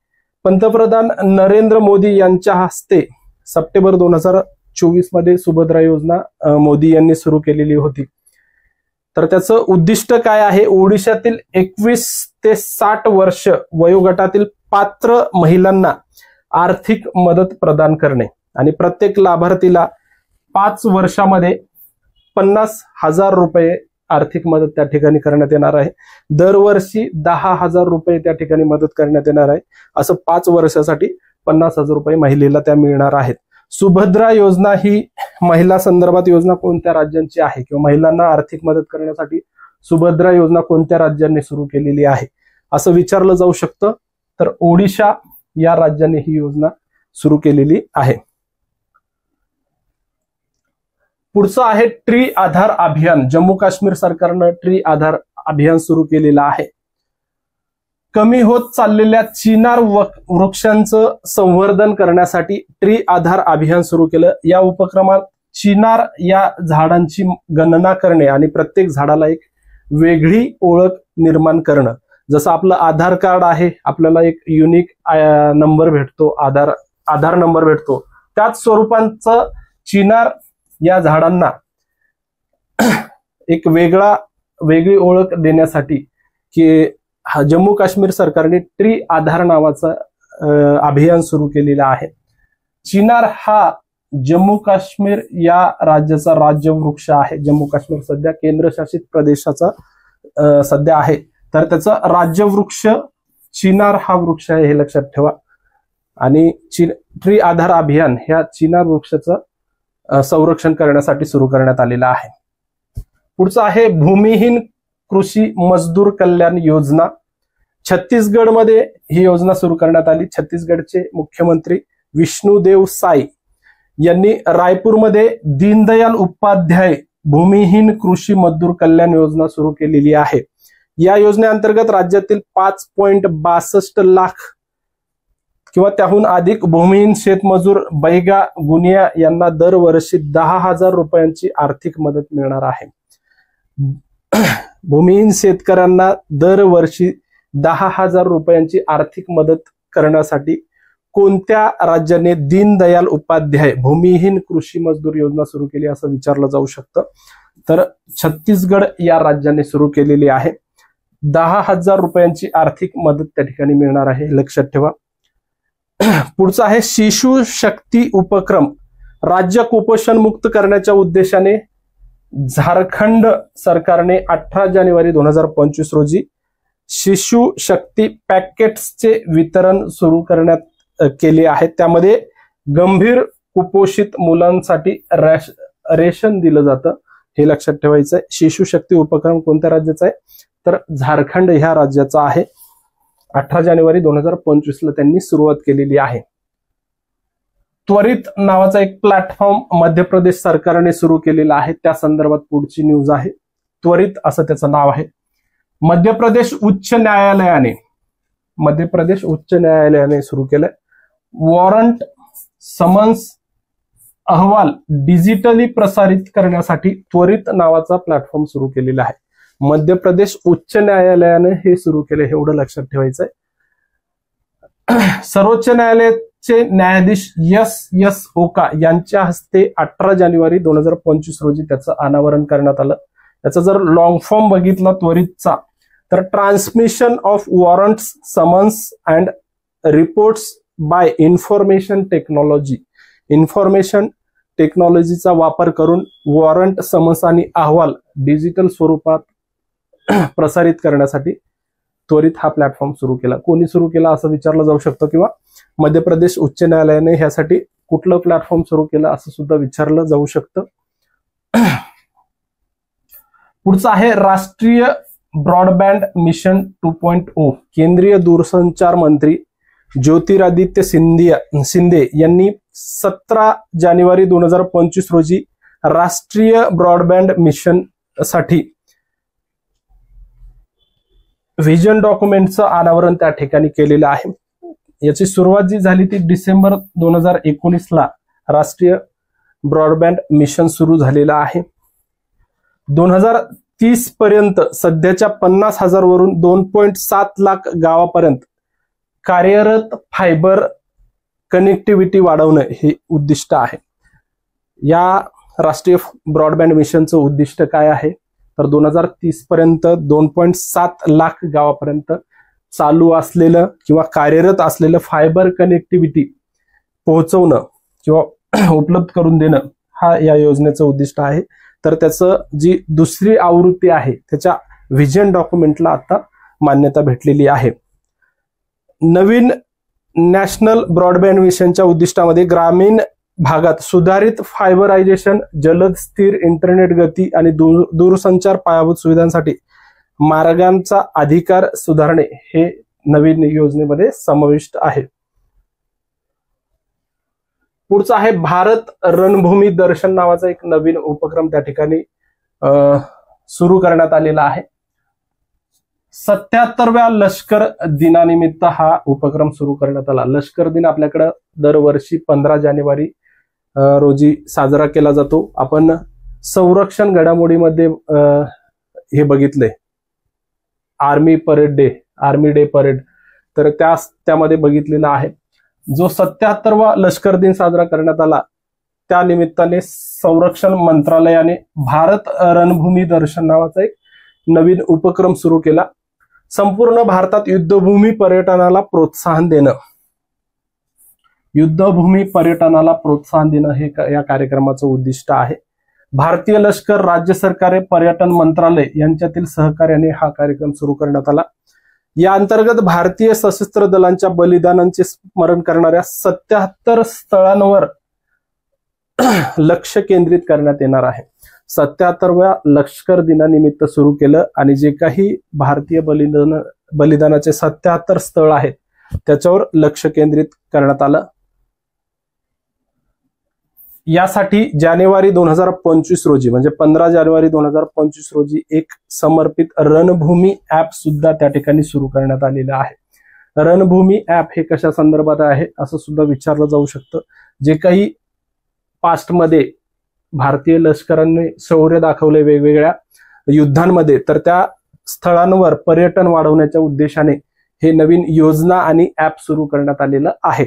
[SPEAKER 1] पंतप्रधान नरेंद्र मोदी यांच्या हस्ते सप्टेंबर 2024 मध्ये सुभद्रा योजना मोदी यांनी सुरू केलेली होती. तर त्याचं उद्दिष्ट काय आहे, ओडिशातील 21 ते 60 वर्ष वयोगटातील पात्र महिलांना आर्थिक मदत प्रदान करणे आणि प्रत्येक लाभार्थीला 5 वर्षामध्ये 50,000 रुपये आर्थिक मदत त्या ठिकाणी करण्यात येणार आहे. दरवर्षी 10,000 रुपये त्या ठिकाणी मदत करण्यात येणार आहे. असं 5 वर्षासाठी 50,000 रुपये महिलेला त्या मिळणार आहेत. सुभद्रा योजना ही महिला संदर्भात योजना कोणत्या राज्यांची आहे किंवा महिलांना आर्थिक मदत करण्यासाठी सुभद्रा योजना कोणत्या राज्यांनी सुरू केलेली आहे असं विचारलं जाऊ शकतं. तर ओडिशा या राज्याने ही योजना सुरू केलेली आहे. पुढचं आहे ट्री आधार अभियान. जम्मू काश्मीर सरकारनं ट्री आधार अभियान सुरू केलेलं आहे. कमी होत चाललेल्या चिनार वृक्षांचं संवर्धन करण्यासाठी ट्री आधार अभियान सुरू केलं. या उपक्रमात चिनार या झाडांची गणना करणे आणि प्रत्येक झाडाला एक वेगळी ओळख निर्माण करणं. जसं आपलं आधार कार्ड आहे, आपल्याला एक युनिक नंबर भेटतो, आधार नंबर भेटतो, त्याच स्वरूपाचं चिनार या झाडांना एक वेगळी ओळख देण्यासाठी की जम्मू काश्मीर सरकारने ट्री आधार नावाचं अभियान सुरू केलेलं आहे. चिनार हा जम्मू काश्मीर या राज्याचा राज्यवृक्ष आहे. जम्मू काश्मीर सध्या केंद्रशासित प्रदेशाचा सध्या आहे, तर त्याचा राज्यवृक्ष चिनार हा वृक्ष आहे, हे लक्षात ठेवा. आणि ट्री आधार अभियान ह्या चिनार वृक्षाचं संरक्षण करण्यासाठी सुरू करण्यात आलेलं आहे. पुढचं आहे भूमिहीन कृषी मजदूर कल्याण योजना. छत्तीसगडमध्ये ही योजना सुरू करण्यात आली. छत्तीसगडचे मुख्यमंत्री विष्णुदेव साय यांनी रायपूरमध्ये दीनदयाल उपाध्याय भूमिहीन कृषी मजदूर कल्याण योजना सुरू केलेली आहे. या योजनेअंतर्गत राज्यातील 5.62 लाख किंवा त्याहून अधिक भूमिहीन शेतमजूर बैगा गुनिया यांना दरवर्षी 10,000 रुपयांची आर्थिक मदत मिळणार आहे. भूमिहीन शेतकऱ्यांना दरवर्षी 10,000 रुपयांची आर्थिक मदत करण्यासाठी कोणत्या राज्याने दीनदयाल उपाध्याय भूमिहीन कृषी मजदूर योजना सुरू केली असं विचारलं जाऊ शकतं. तर छत्तीसगड या राज्याने सुरू केलेली आहे. 10,000 रुपयांची आर्थिक मदत त्या ठिकाणी मिळणार आहे, लक्षात ठेवा. पुढचा आहे शिशु शक्ती उपक्रम. राज्य कुपोषण मुक्त करण्याच्या उद्देशाने झारखंड सरकारने 18 जानेवारी 2025 रोजी शिशु शक्ती पॅकेट्सचे वितरण सुरू करण्यात केले आहे. त्यामध्ये गंभीर कुपोषित मुलांसाठी रेशन दिलं जातं, हे लक्षात ठेवायचं आहे. शिशु शक्ती उपक्रम कोणत्या राज्याचा आहे, तर झारखंड ह्या राज्याचा आहे. 18 जानेवारी 2025ला त्यांनी सुरुवात केलेली आहे. त्वरित नावाचा एक प्लॅटफॉर्म मध्य प्रदेश सरकारने सुरू केलेला आहे. त्या संदर्भात पुढची न्यूज आहे. त्वरित असं त्याचं नाव आहे. मध्य प्रदेश उच्च न्यायालयाने सुरू केलंय. वॉरंट समन्स अहवाल डिजिटली प्रसारित करण्यासाठी त्वरित नावाचा प्लॅटफॉर्म सुरू केलेला आहे. मध्य प्रदेश उच्च न्यायालयाने हे सुरू केले, एवढं लक्षात ठेवायचंय. सर्वोच्च न्यायालयाचे न्यायाधीश एस ओका यांच्या हस्ते 18 जानेवारी 2025 रोजी त्याचं अनावरण करण्यात आलं. त्याचा जर लॉंग फॉर्म बघितला त्वरितचा, तर transmission of warrants summons and reports by information टेक्नॉलॉजीचा वापर करून वॉरंट समन्स आणि अहवाल डिजिटल स्वरूपात प्रसारित करण्यासाठी त्वरित हा प्लॅटफॉर्म सुरू केला. कोणी सुरू केला असं विचारलं जाऊ शकतं, किंवा मध्य प्रदेश उच्च न्यायालयाने ह्यासाठी कुठलं प्लॅटफॉर्म सुरू केलं असं सुद्धा विचारलं जाऊ शकतं. पुढचं आहे राष्ट्रीय ब्रॉडबँड मिशन 2.0. केंद्रीय दूरसंचार मंत्री ज्योतिरादित्य शिंदे यांनी 17 जानेवारी 2025 रोजी राष्ट्रीय ब्रॉडबँड मिशन साठी व्हिजन डॉक्युमेंटचं अनावरण त्या ठिकाणी केलेलं आहे. याची सुरुवात जी झाली ती डिसेंबर 2019ला राष्ट्रीय ब्रॉडबँड मिशन सुरू झालेलं आहे. 2030 पर्यंत सध्याच्या 50,000 वरून 2.7 लाख गावापर्यंत कार्यरत फायबर कनेक्टिव्हिटी वाढवणं हे उद्दिष्ट आहे. या राष्ट्रीय ब्रॉडबँड मिशनचं उद्दिष्ट काय आहे, तर 2030 पर्यंत 2.7 लाख गावापर्यंत चालू असलेलं किंवा कार्यरत असलेलं फायबर कनेक्टिव्हिटी पोहोचवणं किंवा उपलब्ध करून देणं हा या योजनेचं उद्दिष्ट आहे. तर त्याचं जी दुसरी आवृत्ती आहे त्याच्या व्हिजन डॉक्युमेंटला आता मान्यता भेटलेली आहे. नवीन नॅशनल ब्रॉडबँड मिशनच्या उद्दिष्टामध्ये ग्रामीण भागात सुधारित फायबरायझेशन, जलद स्थिर इंटरनेट गती आणि दूरसंचार पायाभूत सुविधांसाठी मार्गांचा अधिकार सुधारणे हे नवीन योजनेमध्ये समाविष्ट आहे. पुढचा आहे भारत रणभूमी दर्शन नावाचा एक नवीन उपक्रम त्या ठिकाणी सुरू करण्यात आलेला आहे. 77व्या लष्कर दिनानिमित्त हा उपक्रम सुरू करण्यात आला. लष्कर दिन आपल्याकडे दरवर्षी 15 जानेवारी रोजी साजरा केला जातो. आपण संरक्षण घडामोडीमध्ये हे बघितले, आर्मी डे परेड, तर त्यामध्ये बघितलेला आहे. जो 77वा लष्कर दिन साजरा करण्यात आला त्या निमित्ताने संरक्षण मंत्रालयाने भारत रणभूमी दर्शन नावाचा एक नवीन उपक्रम सुरू केला. संपूर्ण भारतात युद्धभूमी पर्यटनाला प्रोत्साहन देणं हे या कार्यक्रमाचं उद्दिष्ट आहे. भारतीय लष्कर, राज्य सरकारे, पर्यटन मंत्रालय यांच्यातील सहकार्याने हा कार्यक्रम सुरू करण्यात आला. या अंतर्गत भारतीय सशस्त्र दलांच्या बलिदानांचे स्मरण करणाऱ्या 77 स्थळांवर लक्ष केंद्रित करण्यात येणार आहे. 77व्या लष्कर दिनानिमित्त सुरू केलं आणि जे काही भारतीय बलिदानाचे 77 स्थळ आहेत त्याच्यावर लक्ष केंद्रित करण्यात आलं. यासाठी जानेवारी 2025 रोजी म्हणजे 15 जानेवारी 2025 रोजी एक समर्पित रणभूमी ऍप सुद्धा त्या ठिकाणी सुरू करण्यात आलेलं आहे. रणभूमी ऍप हे कशा संदर्भात आहे असं सुद्धा विचारलं जाऊ शकतं. जे काही पास्टमध्ये भारतीय लष्कराने शौर्य दाखवले वेगवेगळ्या युद्धांमध्ये, तर त्या स्थळांवर पर्यटन वाढवण्याच्या उद्देशाने हे नवीन योजना आणि ऍप सुरू करण्यात आलेलं आहे.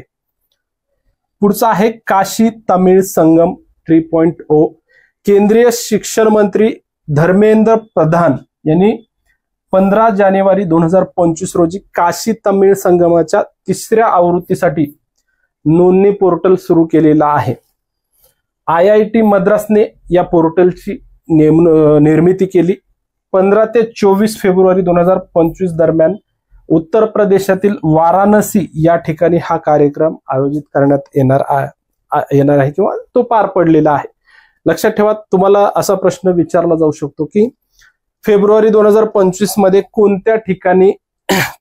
[SPEAKER 1] पुढचा आहे काशी तमिळ संगम 3.0. केंद्रीय शिक्षण मंत्री धर्मेंद्र प्रधान यांनी 15 जानेवारी 2025 रोजी काशी तमिळ संगमाच्या 3ऱ्या आवृत्तीसाठी नोंदणी पोर्टल सुरू केलेला आहे. IIT मद्रासने या पोर्टलची निर्मिती केली. 15 ते 24 फेब्रुवारी 2025 दरम्यान उत्तर प्रदेशातील वाराणसी या ठिकाणी हा कार्यक्रम आयोजित करण्यात येणार आहे किंवा तो पार पडलेला आहे. लक्षात ठेवा, तुम्हाला असा प्रश्न विचारला जाऊ शकतो की फेब्रुवारी 2025 मध्ये कोणत्या ठिकाणी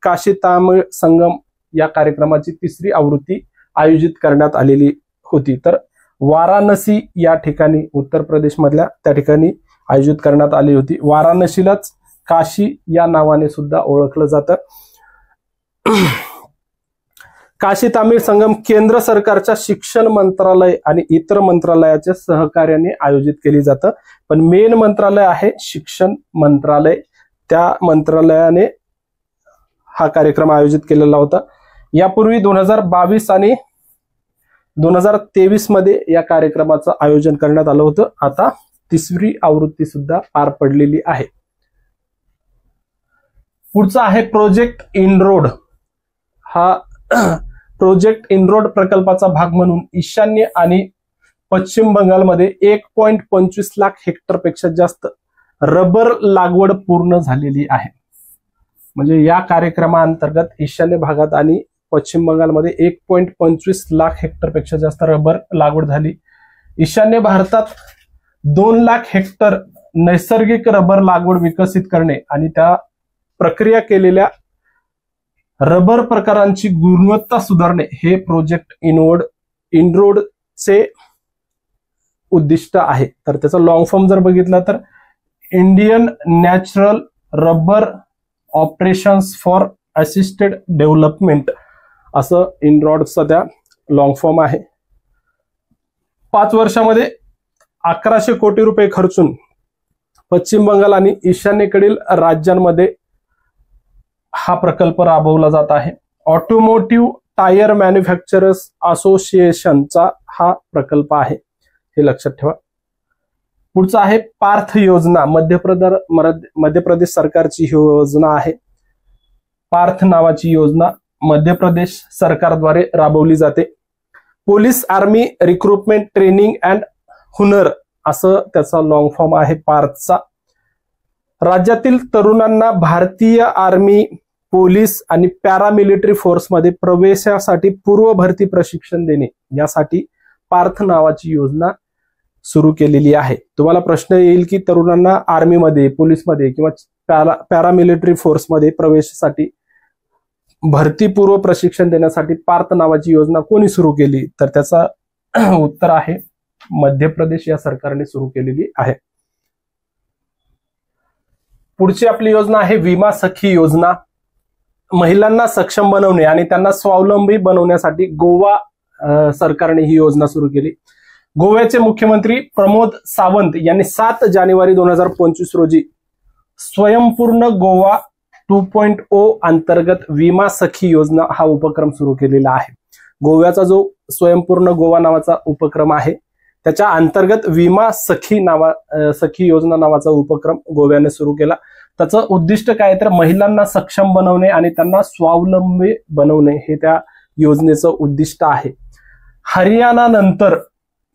[SPEAKER 1] काशी तामिळ संगम या कार्यक्रमाची 3री आवृत्ती आयोजित करण्यात आलेली होती. तर वाराणसी या ठिकाणी उत्तर प्रदेश मधल्या त्या ठिकाणी आयोजित करण्यात आली होती. वाराणसीलाच काशी या नावाने सुद्धा ओळखलं जातं. काशी तामिळ संगम केंद्र सरकारच्या शिक्षण मंत्रालय आणि इतर मंत्रालयाच्या सहकार्याने आयोजित केली जातं. पण मेन मंत्रालय आहे शिक्षण मंत्रालय, त्या मंत्रालयाने हा कार्यक्रम आयोजित केलेला होता. यापूर्वी 2022 आणि 2023 मध्ये या कार्यक्रमाचं आयोजन करण्यात आलं होतं. आता 3री आवृत्ती सुद्धा पार पडलेली आहे. पुढचा आहे प्रोजेक्ट इनरोड. हा प्रोजेक्ट इनरोड प्रकल्पाचा भाग म्हणून ईशान्य आणि पश्चिम बंगालमध्ये 1.25 लाख हेक्टरपेक्षा जास्त रबर लागवड पूर्ण झालेली आहे. म्हणजे या कार्यक्रमाअंतर्गत ईशान्य भागात आणि पश्चिम बंगालमध्ये 1.25 लाख हेक्टरपेक्षा जास्त रबर लागवड झाली. ईशान्य भारतात 2 लाख हेक्टर नैसर्गिक रबर लागवड विकसित करणे आणि त्या प्रक्रिया केलेल्या रबर प्रकारांची गुणवत्ता सुधारणे हे प्रोजेक्ट इनरोडचे उद्दिष्ट आहे. तर त्याचा लॉंग फॉर्म जर बघितला तर Indian natural rubber operations for assisted development असं इनरोडचा त्या लॉंग फॉर्म आहे. 5 वर्षामध्ये 1100 कोटी रुपये खर्चून पश्चिम बंगाल आणि ईशान्येकडील राज्यांमध्ये हा प्रकल्प राबवला जात आहे. ऑटोमोटिव्ह टायर मॅन्युफॅक्चरर्स असोसिएशनचा हा प्रकल्प आहे, हे लक्षात ठेवा. पुढचा आहे पार्थ योजना. मध्य प्रदेश सरकारची ही योजना आहे. पार्थ नावाची योजना मध्य प्रदेश सरकारद्वारे राबवली जाते. Police army recruitment training and Hunar असं त्याचा लॉंग फॉर्म आहे पार्थचा. राज्यातील तरुणांना भारतीय आर्मी, पोलीस आणि पॅरामिलिटरी फोर्समध्ये प्रवेशासाठी पूर्व भरती प्रशिक्षण देणे यासाठी पार्थ नावाची योजना सुरू केलेली आहे. तुम्हाला प्रश्न येईल की तरुणांना आर्मीमध्ये, पोलीसमध्ये किंवा पॅरामिलिटरी फोर्समध्ये प्रवेशासाठी भरतीपूर्व प्रशिक्षण देण्यासाठी पार्थ नावाची योजना कोणी सुरू केली? तर त्याचा उत्तर आहे मध्य प्रदेश या सरकारने सुरू केलेली आहे. पुढची आपली योजना आहे विमा सखी योजना. महिलांना सक्षम बनवणे आणि त्यांना स्वावलंबी बनवण्यासाठी गोवा सरकारने ही योजना सुरू केली. गोव्याचे मुख्यमंत्री प्रमोद सावंत यांनी 7 जानेवारी 2025 रोजी स्वयंपूर्ण गोवा 2.0 अंतर्गत विमा सखी योजना हा उपक्रम सुरू केलेला आहे. गोव्याचा जो स्वयंपूर्ण गोवा नावाचा उपक्रम आहे त्याच्या अंतर्गत विमा सखी योजना नावाचा उपक्रम गोव्याने सुरू केला. त्याचं उद्दिष्ट काय तर महिलांना सक्षम बनवणे आणि त्यांना स्वावलंबी बनवणे हे त्या योजनेचं उद्दिष्ट आहे. हरियाणा नंतर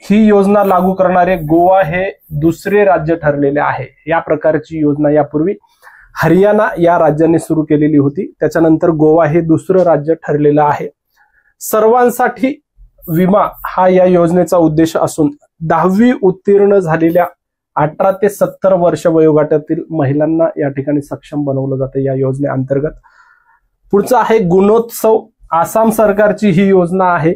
[SPEAKER 1] ही योजना लागू करणारे गोवा हे दुसरे राज्य ठरलेले आहे. या प्रकारची योजना यापूर्वी हरियाणा या राज्याने सुरू केलेली होती. त्याच्यानंतर गोवा हे दुसरं राज्य ठरलेलं आहे. सर्वांसाठी विमा हा या योजनेचा उद्देश असून 10वी उत्तीर्ण झालेल्या 18 ते 70 वर्ष वयोगटातील महिलांना या ठिकाणी सक्षम बनवलं जातं या योजनेअंतर्गत. पुढचं आहे गुणोत्सव. आसाम सरकारची ही योजना आहे.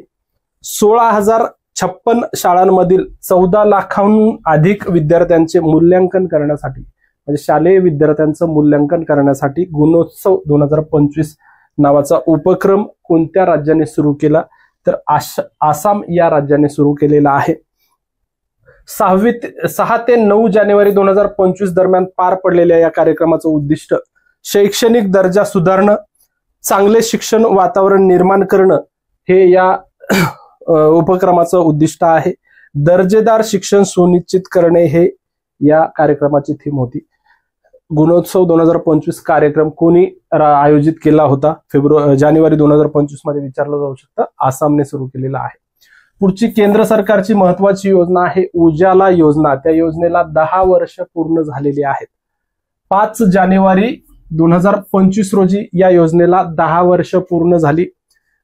[SPEAKER 1] 16,056 शाळांमधील 14 लाखांहून अधिक विद्यार्थ्यांचे मूल्यांकन करण्यासाठी, म्हणजे शालेय विद्यार्थ्यांचं मूल्यांकन करण्यासाठी गुणोत्सव 2025 नावाचा उपक्रम कोणत्या राज्याने सुरू केला? तर आसाम या राज्याने सुरू केलेला आहे. 6 ते 9 जानेवारी 2025 दरम्यान पार पडलेल्या या कार्यक्रमाचं उद्दिष्ट शैक्षणिक दर्जा सुधारणं, चांगले शिक्षण वातावरण निर्माण करणं हे या उपक्रमाचं उद्दिष्ट आहे. दर्जेदार शिक्षण सुनिश्चित करणे हे या कार्यक्रमाची थीम होती. गुणोत्सव 2025 कार्यक्रम कोणी आयोजित केला होता? जानेवारी 2025 मध्ये विचारलं जाऊ शकतं. आसामने सुरू केलेला आहे. पुढची केंद्र सरकारची महत्वाची योजना आहे उजाला योजना. त्या योजनेला 10 वर्ष पूर्ण झालेली आहेत. 5 जानेवारी 2025 रोजी या योजनेला 10 वर्ष पूर्ण झाली.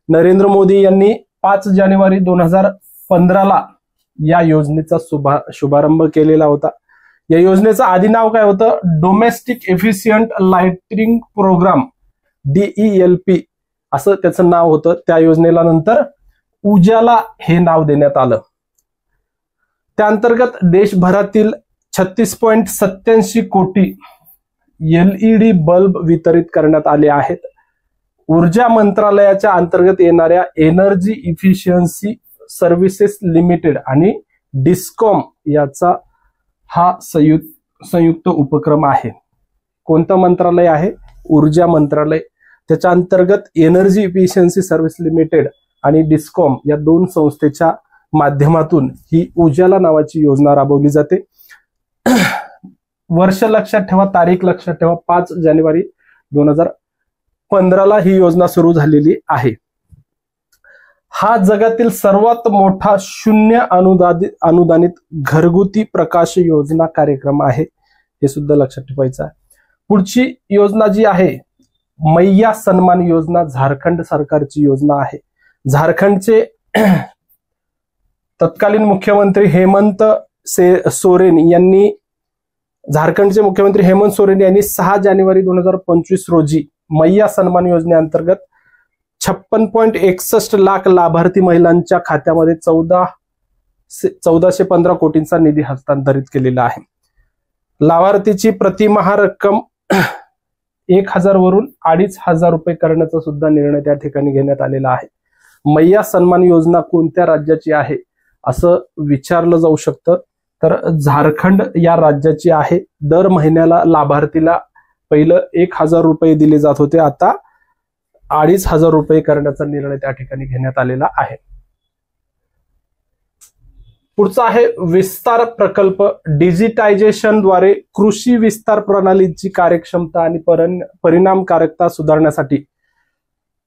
[SPEAKER 1] नरेंद्र मोदी यांनी 5 जानेवारी 2015 या योजनेचा शुभारंभ केलेला होता. या योजनेचं आधी नाव काय होतं? Domestic efficient lighting program DELP असं त्याचं नाव होतं. त्या योजनेला नंतर उजाला हे नाव देण्यात आलं. त्या अंतर्गत देशभरातील 36.87 कोटी LED बल्ब वितरित करण्यात आले आहेत. ऊर्जा मंत्रालयाच्या अंतर्गत येणाऱ्या एनर्जी इफिशियन्सी सर्व्हिसेस लिमिटेड आणि डिस्कॉम याचा हा संयुक्त उपक्रम आहे. कोणतं मंत्रालय आहे? ऊर्जा मंत्रालय. त्याच्या अंतर्गत एनर्जी इफिशियन्सी सर्व्हिस लिमिटेड आणि डिस्कॉम या दोन संस्थेच्या माध्यमातून ही उजाला नावाची योजना राबवली जाते. वर्ष लक्षात ठेवा, तारीख लक्षात ठेवा, 5 जानेवारी 2015 ही योजना सुरू झालेली आहे. हा जगातील सर्वात मोठा शून्य अनुदानित घरगुती प्रकाश योजना कार्यक्रम आहे. हे सुद्धा लक्षात ठेवायचं आहे. पुढची योजना जी आहे मैया सन्मान योजना, झारखंड सरकारची योजना आहे. झारखंडचे तत्कालीन मुख्यमंत्री हेमंत सोरेन यांनी 6 जानेवारी 2025 रोजी मैया सन्मान योजनेअंतर्गत 56.61 लाख लाभार्थी महिलांच्या खात्यामध्ये 1415 कोटींचा निधी हस्तांतरित केलेला आहे. लाभार्थीची प्रतिमाह रक्कम 1000 वरून 2500 रुपये करण्याचा सुद्धा निर्णय त्या ठिकाणी घेण्यात आलेला आहे. मैया सन्मान योजना कोणत्या राज्याची आहे असं विचारलं जाऊ शकतं. तर झारखंड या राज्याची आहे. दर महिन्याला लाभार्थीला पहिलं 1000 रुपये दिले जात होते, आता 2500 रुपये करण्याचा निर्णय त्या ठिकाणी घेण्यात आलेला आहे. पुढचा आहे विस्तार प्रकल्प. डिजिटायझेशनद्वारे कृषी विस्तार प्रणालीची कार्यक्षमता आणि परिणामकारकता सुधारण्यासाठी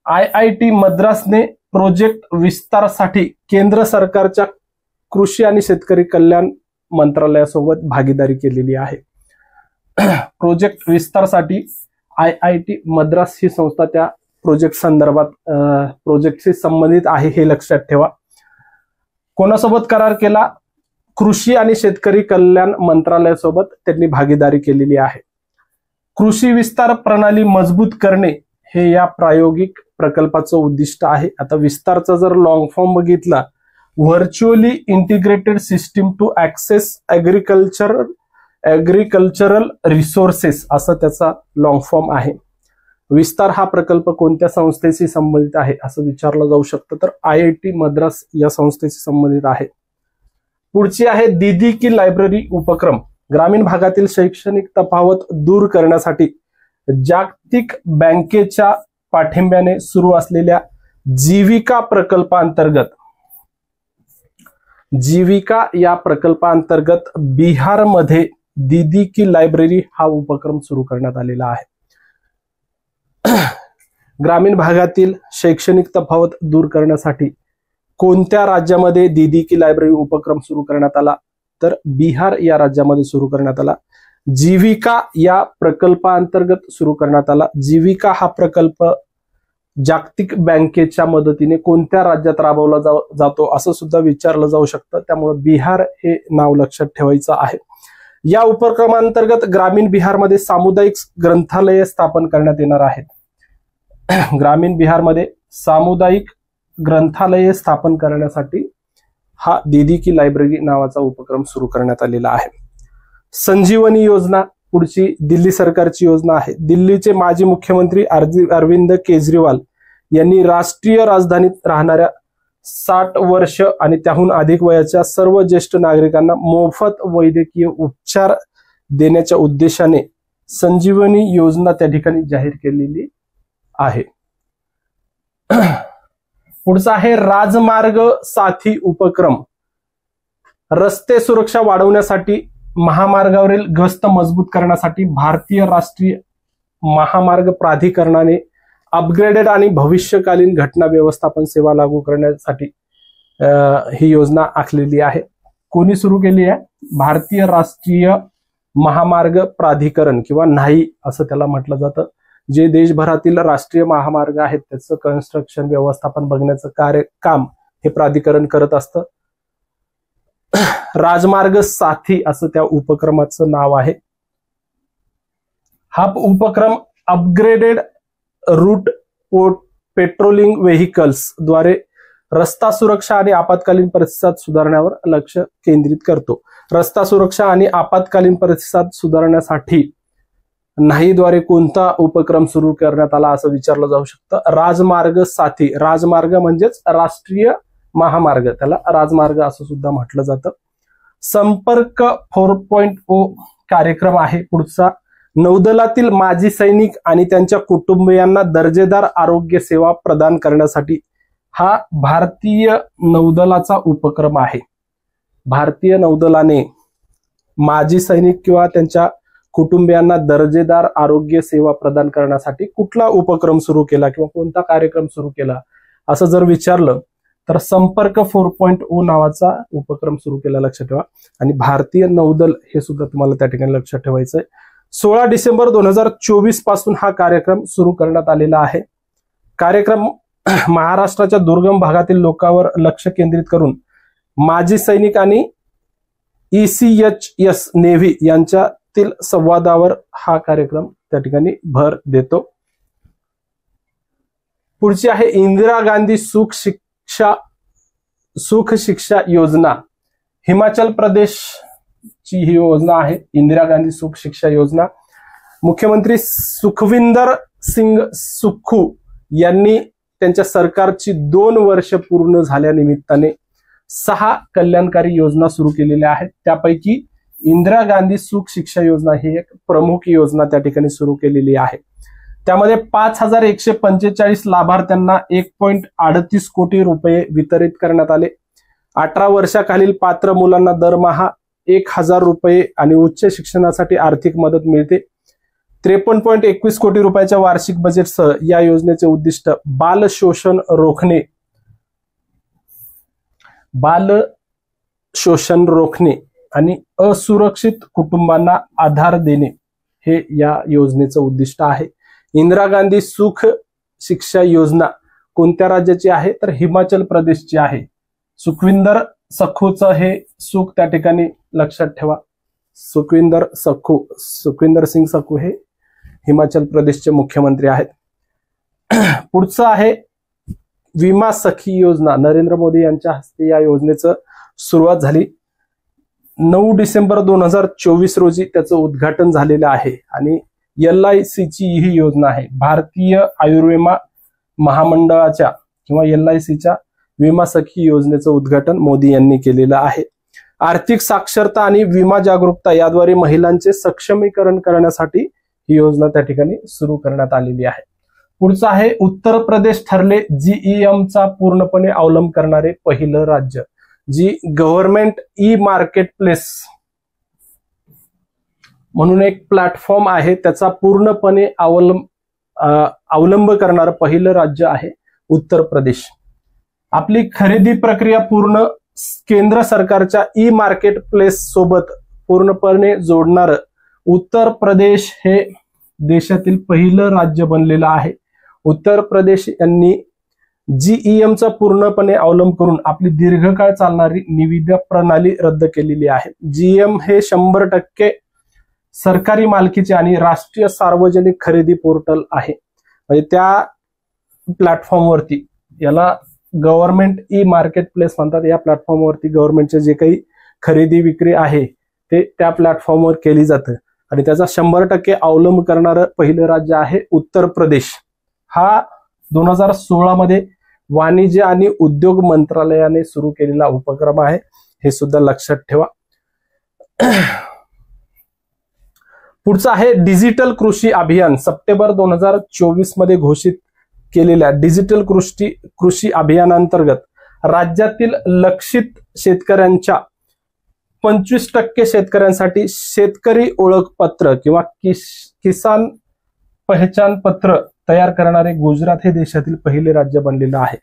[SPEAKER 1] IIT मद्रासने प्रोजेक्ट विस्तारासाठी केंद्र सरकारच्या कृषी आणि शेतकरी कल्याण मंत्रालयासोबत भागीदारी केलेली आहे. प्रोजेक्ट विस्तारासाठी IIT मद्रास ही संस्था त्या प्रोजेक्ट संदर्भात प्रोजेक्टशी संबंधित आहे, हे लक्षात ठेवा. कोणासोबत करार केला? कृषी आणि शेतकरी कल्याण मंत्रालयासोबत त्यांनी भागीदारी केलेली आहे. कृषी विस्तार प्रणाली मजबूत करणे हे या प्रायोगिक प्रकल्पाचं उद्दिष्ट आहे. आता विस्तारचा जर लॉंग फॉर्म बघितला, virtually integrated system to access agricultural resources असं त्याचा लॉंग फॉर्म आहे. विस्तार हा प्रकल्प कोणत्या संस्थेशी संबंधित आहे असं विचारलं जाऊ शकतं. तर IIT मद्रास या संस्थेशी संबंधित आहे. पुढची आहे दीदी की लायब्ररी उपक्रम. ग्रामीण भागातील शैक्षणिक तफावत दूर करण्यासाठी जागतिक बँकेच्या पाठिंब्याने सुरू असलेल्या जीविका या प्रकल्पांतर्गत बिहारमध्ये दीदी की लायब्ररी हा उपक्रम सुरू करण्यात आलेला आहे. ग्रामीण भागातील शैक्षणिक तफावत दूर करण्यासाठी कोणत्या राज्यामध्ये दीदी की लायब्ररी उपक्रम सुरू करण्यात आला? तर बिहार या राज्यामध्ये सुरू करण्यात आला. जीविका या प्रकल्पांतर्गत सुरू करण्यात आला. जीविका हा प्रकल्प जागतिक बँकेच्या मदतीने कोणत्या राज्यात राबवला जातो असं सुद्धा विचारलं जाऊ शकतं. त्यामुळे बिहार हे नाव लक्षात ठेवायचं आहे. या उपक्रमांतर्गत ग्रामीण बिहारमध्ये सामुदायिक ग्रंथालये स्थापन करण्यात येणार आहेत. ग्रामीण बिहारमध्ये सामुदायिक ग्रंथालये स्थापन करण्यासाठी हा दीदी की लायब्ररी नावाचा उपक्रम सुरू करण्यात आलेला आहे. संजीवनी योजना पुढची दिल्ली सरकारची योजना आहे. दिल्लीचे माजी मुख्यमंत्री अरविंद केजरीवाल यांनी राष्ट्रीय राजधानीत राहणाऱ्या 60 वर्ष आणि त्याहून अधिक वयाच्या सर्व ज्येष्ठ नागरिकांना मोफत वैद्यकीय उपचार देण्याच्या उद्देशाने संजीवनी योजना त्या ठिकाणी जाहीर केलेली आहे. पुढचा आहे राजमार्ग साथी उपक्रम. रस्ते सुरक्षा वाढवण्यासाठी महामार्गावरील गस्त मजबूत करण्यासाठी भारतीय राष्ट्रीय महामार्ग प्राधिकरणाने अपग्रेडेड आणि भविष्यकालीन घटना व्यवस्थापन सेवा लागू करण्यासाठी ही योजना आखलेली आहे. कोणी सुरू केली आहे? भारतीय राष्ट्रीय महामार्ग प्राधिकरण किंवा NHAI असं त्याला म्हटलं जातं. जे देशभरातील राष्ट्रीय महामार्ग आहेत त्याचं कन्स्ट्रक्शन व्यवस्थापन बघण्याचं काम हे प्राधिकरण करत असतं. राजमार्ग साथी असं त्या उपक्रमाचं नाव आहे. हा उपक्रम अपग्रेडेड रूट पेट्रोलिंग व्हेकल्स द्वारे रस्ता सुरक्षा आणि आपत्कालीन प्रतिसाद सुधारण्यावर लक्ष केंद्रित करतो. रस्ता सुरक्षा आणि आपत्कालीन प्रतिसाद सुधारण्यासाठी नाहीद्वारे कोणता उपक्रम सुरू करण्यात आला असं विचारलं जाऊ शकतं. राजमार्ग साथी, राजमार्ग म्हणजेच राष्ट्रीय महामार्ग, त्याला राजमार्ग असं सुद्धा म्हटलं जातं. संपर्क 4.0 कार्यक्रम आहे पुढचा. नौदलातील माजी सैनिक आणि त्यांच्या कुटुंबियांना दर्जेदार आरोग्य सेवा प्रदान करण्यासाठी हा भारतीय नौदलाचा उपक्रम आहे. भारतीय नौदलाने माजी सैनिक किंवा त्यांच्या कुटुंबियांना दर्जेदार आरोग्य सेवा प्रदान करण्यासाठी कुठला उपक्रम सुरू केला किंवा कोणता कार्यक्रम सुरू केला असं जर विचारलं तर संपर्क 4.0 नावाचा उपक्रम सुरू केला, लक्षात ठेवा. आणि भारतीय नौदल हे सुद्धा तुम्हाला त्या ठिकाणी लक्षात ठेवायचंय. 16 डिसेंबर 2024 पासून हा कार्यक्रम सुरू करण्यात आलेला आहे. कार्यक्रम महाराष्ट्राच्या दुर्गम भागातील लोकांवर लक्ष केंद्रित करून माजी सैनिक आणि ECHS नेव्ही यांच्यातील संवादावर हा कार्यक्रम त्या ठिकाणी भर देतो. पुढची आहे इंदिरा गांधी सुख शिक्षा योजना. हिमाचल प्रदेशची ही योजना आहे, इंदिरा गांधी सुख शिक्षा योजना. मुख्यमंत्री सुखविंदर सिंग सुक्खू यांनी त्यांच्या सरकारची 2 वर्ष पूर्ण झाल्यानिमित्ताने 6 कल्याणकारी योजना सुरू केलेल्या आहेत. त्यापैकी इंदिरा गांधी सुख शिक्षा योजना ही एक प्रमुख योजना त्या ठिकाणी सुरू केलेली आहे. त्यामध्ये 5145 लाभार्थ्यांना 1.38 कोटी रुपये वितरित करण्यात आले. 18 वर्षाखालील पात्र मुलांना दरमहा 1000 रुपये आणि उच्च शिक्षणासाठी आर्थिक मदत मिळते. 53.21 कोटी रुपयाच्या वार्षिक बजेटसह या योजनेचे उद्दिष्ट बाल शोषण रोखणे आणि असुरक्षित कुटुंबांना आधार देणे हे या योजनेचं उद्दिष्ट आहे. इंदिरा गांधी सुख शिक्षा योजना कोणत्या राज्याची आहे तर हिमाचल प्रदेशची आहे. सुखविंदर सखूचं हे सुख त्या ठिकाणी लक्षात ठेवा. सुखविंदर सिंग सखू हे हिमाचल प्रदेशचे मुख्यमंत्री आहेत. पुढचं आहे विमा सखी योजना. नरेंद्र मोदी यांच्या हस्ते या योजनेचं सुरुवात झाली. 9 डिसेंबर 2024 रोजी त्याचं उद्घाटन झालेलं आहे. आणि LIC ची ही योजना आहे. भारतीय आयुर्विमा महामंडळाच्या किंवा LICच्या विमा सखी योजनेचं उद्घाटन मोदी यांनी केलेलं आहे. आर्थिक साक्षरता आणि विमा जागरूकता याद्वारे महिलांचे सक्षमीकरण करण्यासाठी ही योजना त्या ठिकाणी सुरू करण्यात आलेली आहे. पुढचं आहे उत्तर प्रदेश ठरले GeM चा पूर्णपणे अवलंब करणारे पहिलं राज्य. जी गव्हर्नमेंट मार्केट प्लेस म्हणून एक प्लॅटफॉर्म आहे, त्याचा पूर्णपणे अवलंब करणारं पहिलं राज्य आहे उत्तर प्रदेश. आपली खरेदी प्रक्रिया पूर्ण केंद्र सरकारच्या मार्केट प्लेस सोबत पूर्णपणे जोडणारं उत्तर प्रदेश हे देशातील पहिलं राज्य बनलेलं आहे. उत्तर प्रदेश यांनी GeM चा पूर्णपणे अवलंब करून आपली दीर्घकाळ चालणारी निविदा प्रणाली रद्द केलेली आहे. GeM हे 100% सरकारी मालकीचे आणि राष्ट्रीय सार्वजनिक खरेदी पोर्टल आहे. म्हणजे त्या प्लॅटफॉर्मवरती, याला गव्हर्नमेंट मार्केट प्लेस म्हणतात, या प्लॅटफॉर्मवरती गव्हर्नमेंटचे जे काही खरेदी विक्री आहे ते त्या प्लॅटफॉर्मवर केली जातं. आणि त्याचा 100% अवलंब करणारं पहिलं राज्य आहे उत्तर प्रदेश. हा 2016 मध्ये वाणिज्य आणि उद्योग मंत्रालयाने सुरू केलेला उपक्रम आहे, हे सुद्धा लक्षात ठेवा. पुढचं आहे डिजिटल कृषी अभियान. सप्टेंबर 2024 मध्ये घोषित केलेल्या डिजिटल कृषी अभियानांतर्गत राज्यातील लक्षित शेतकऱ्यांच्या 25% शेतकऱ्यांसाठी शेतकरी ओळखपत्र किंवा किसान पहचान पत्र तयार करणारे गुजरात हे देशातील पहिले राज्य बनलेलं आहे.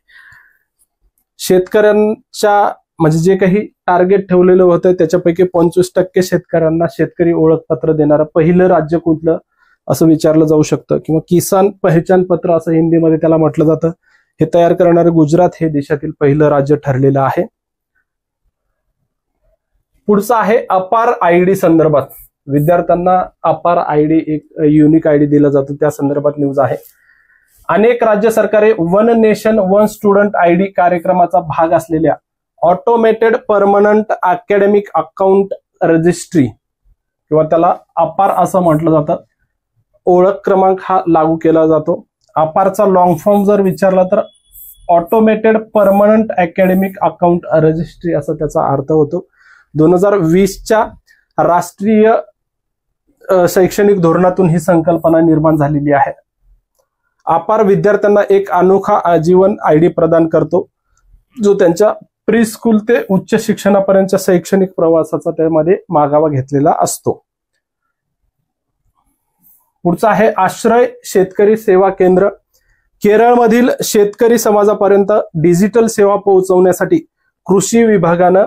[SPEAKER 1] शेतकऱ्यांच्या म्हणजे जे काही टार्गेट ठेवलेलं होतं त्याच्यापैकी 25% शेतकऱ्यांना शेतकरी ओळखपत्र देणारं पहिलं राज्य कुठलं असं विचारलं जाऊ शकतं, किंवा किसान पहचान पत्र असं हिंदीमध्ये त्याला म्हटलं जातं. हे तयार करणारे गुजरात हे देशातील पहिलं राज्य ठरलेलं आहे. पुढचं आहे अपार ID संदर्भात. विद्यार्थ्यांना अपार ID एक युनिक ID दिला जातो, त्या संदर्भात न्यूज आहे. अनेक राज्य सरकारे one nation one student ID कार्यक्रमाचा भाग असलेल्या automated permanent academic account registry किंवा त्याला अपार असं म्हटलं जातं, ओळख क्रमांक हा लागू केला जातो. अपारचा लॉंग फॉर्म जर विचारला तर automated permanent academic account registry असा त्याचा अर्थ होतो. 2020च्या राष्ट्रीय शैक्षणिक धोरणातून ही संकल्पना निर्माण झालेली आहे. अपार विद्यार्थ्यांना एक अनोखा आजीवन आयडी प्रदान करतो, जो त्यांच्या प्री स्कूल ते उच्च शिक्षणापर्यंतच्या शैक्षणिक प्रवासाचा त्यामध्ये मागावा घेतलेला असतो. पुढचा आहे आश्रय शेतकरी सेवा केंद्र. केरळमधील शेतकरी समाजापर्यंत डिजिटल सेवा पोहोचवण्यासाठी कृषी विभागानं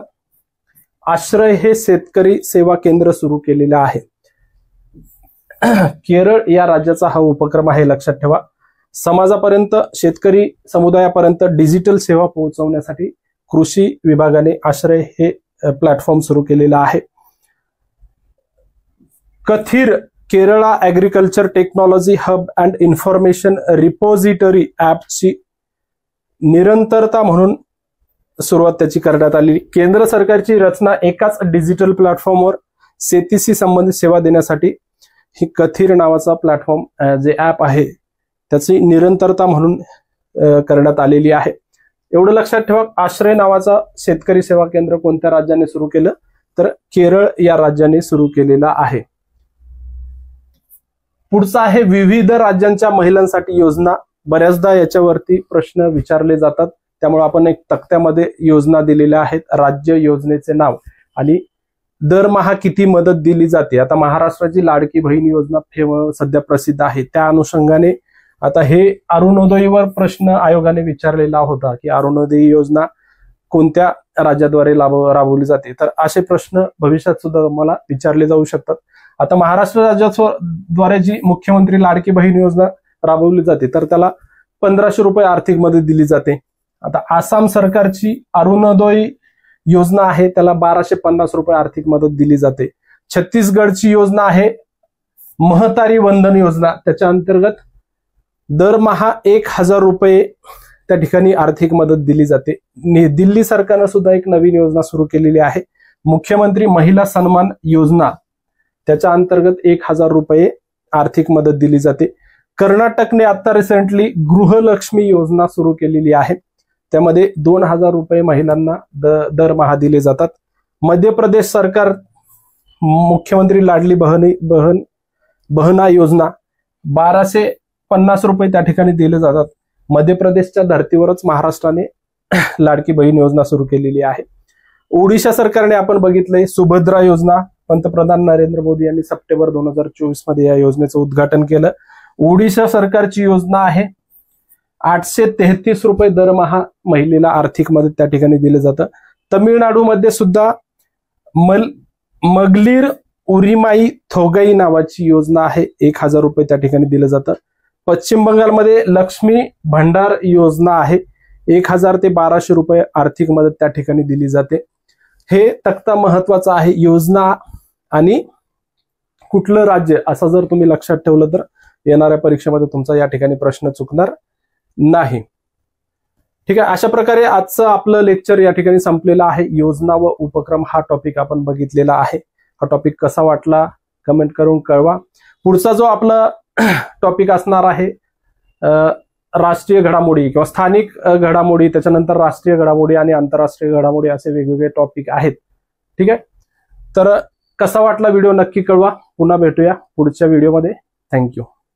[SPEAKER 1] आश्रय हे शेतकरी सेवा केंद्र सुरू केलेलं आहे. केरळ या राज्याचा हा उपक्रम आहे, लक्षात ठेवा. समाजापर्यंत, शेतकरी समुदायापर्यंत डिजिटल सेवा पोहोचवण्यासाठी कृषी विभागाने आश्रय हे प्लॅटफॉर्म सुरू केलेलं आहे. Kathir Kerala agriculture technology hub and information repository ऍपची निरंतरता म्हणून सुरुवात त्याची करण्यात आली. केंद्र सरकारची रचना एकाच डिजिटल प्लॅटफॉर्मवर शेतीशी संबंधित सेवा देण्यासाठी ही कथीर नावाचा प्लॅटफॉर्म जे ऍप आहे त्याची निरंतरता म्हणून करण्यात आलेली आहे. एवढं लक्षात ठेवा. आश्रय नावाचा शेतकरी सेवा केंद्र कोणत्या राज्याने सुरू केलं तर केरळ या राज्याने सुरू केलेला आहे. पुढचा आहे विविध राज्यांच्या महिलांसाठी योजना. बऱ्याचदा याच्यावरती प्रश्न विचारले जातात, त्यामुळे आपण एक तक्त्यामध्ये योजना दिलेल्या आहेत, राज्य योजनेचे नाव आणि दरमहा किती मदत दिली जाते. आता महाराष्ट्राची लाडकी बहीण योजना सध्या प्रसिद्ध आहे, त्या अनुषंगाने आता हे अरुणोदयवर प्रश्न आयोगाने विचारलेला होता की अरुणोदय योजना कोणत्या राज्याद्वारे राबवली जाते, तर असे प्रश्न भविष्यात सुद्धा मला विचारले जाऊ शकतात. आता महाराष्ट्र राज्याद्वारे जी मुख्यमंत्री लाडकी बहीण योजना राबवली जाते तर त्याला 1500 रुपये आर्थिक मदत दिली जाते. आता आसाम सरकारची अरुणोदय योजना आहे, त्याला 1250 रुपये आर्थिक मदत दिली जाते. छत्तीसगडची योजना आहे महतारी वंदन योजना, त्याच्या अंतर्गत दरमहा 1000 रुपये त्या ठिकाणी आर्थिक मदत दिली जाते. दिल्ली सरकारनं सुद्धा एक नवीन योजना सुरू केलेली आहे, मुख्यमंत्री महिला सन्मान योजना, त्याच्या अंतर्गत 1000 रुपये आर्थिक मदत दिली जाते. कर्नाटकने आता रिसेंटली गृहलक्ष्मी योजना सुरू केलेली आहे, त्यामध्ये 2000 रुपये महिलांना दरमहा दिले जातात. मध्य प्रदेश सरकार मुख्यमंत्री लाडली बहना योजना 1250 रुपये त्या ठिकाणी दिले जातात. मध्य प्रदेशच्या धर्तीवरच महाराष्ट्राने लाडकी बहीण योजना सुरू केलेली आहे. ओडिशा सरकारने आपण बघितलंय सुभद्रा योजना, पंतप्रधान नरेंद्र मोदी यांनी सप्टेंबर 2024 मध्ये या योजनेचं उद्घाटन केलं. ओडिशा सरकारची योजना आहे 833 रुपये दरमहा महिलेला आर्थिक मदत त्या ठिकाणी दिलं जातं. तमिळनाडूमध्ये सुद्धा मगलीर उरिमाई थोगाई नावाची योजना आहे, 1000 रुपये त्या ठिकाणी दिलं जातं. पश्चिम बंगालमध्ये लक्ष्मी भंडार योजना आहे, 1000 ते 1200 रुपये आर्थिक मदत त्या ठिकाणी दिली जाते. हे तक्ता महत्वाचा आहे. योजना आणि कुठलं राज्य असं जर तुम्ही लक्षात ठेवलं तर येणाऱ्या परीक्षेमध्ये तुमचा या ठिकाणी प्रश्न चुकणार नाही. ठीक आहे, अशा प्रकारे आजचं आपलं लेक्चर या ठिकाणी संपलेलं आहे. योजना व उपक्रम हा टॉपिक आपण बघितलेला आहे. हा टॉपिक कसा वाटला कमेंट करून कळवा. पुढचा जो आपला टॉपिक असणार आहे राष्ट्रीय घडामोडी किंवा स्थानिक घडामोडी, त्याच्यानंतर राष्ट्रीय घडामोडी आणि आंतरराष्ट्रीय घडामोडी असे वेगवेगळे टॉपिक आहेत. ठीक आहे, तर कसा वाटला व्हिडिओ नक्की कळवा. पुन्हा भेटूया पुढच्या व्हिडिओमध्ये. थँक्यू.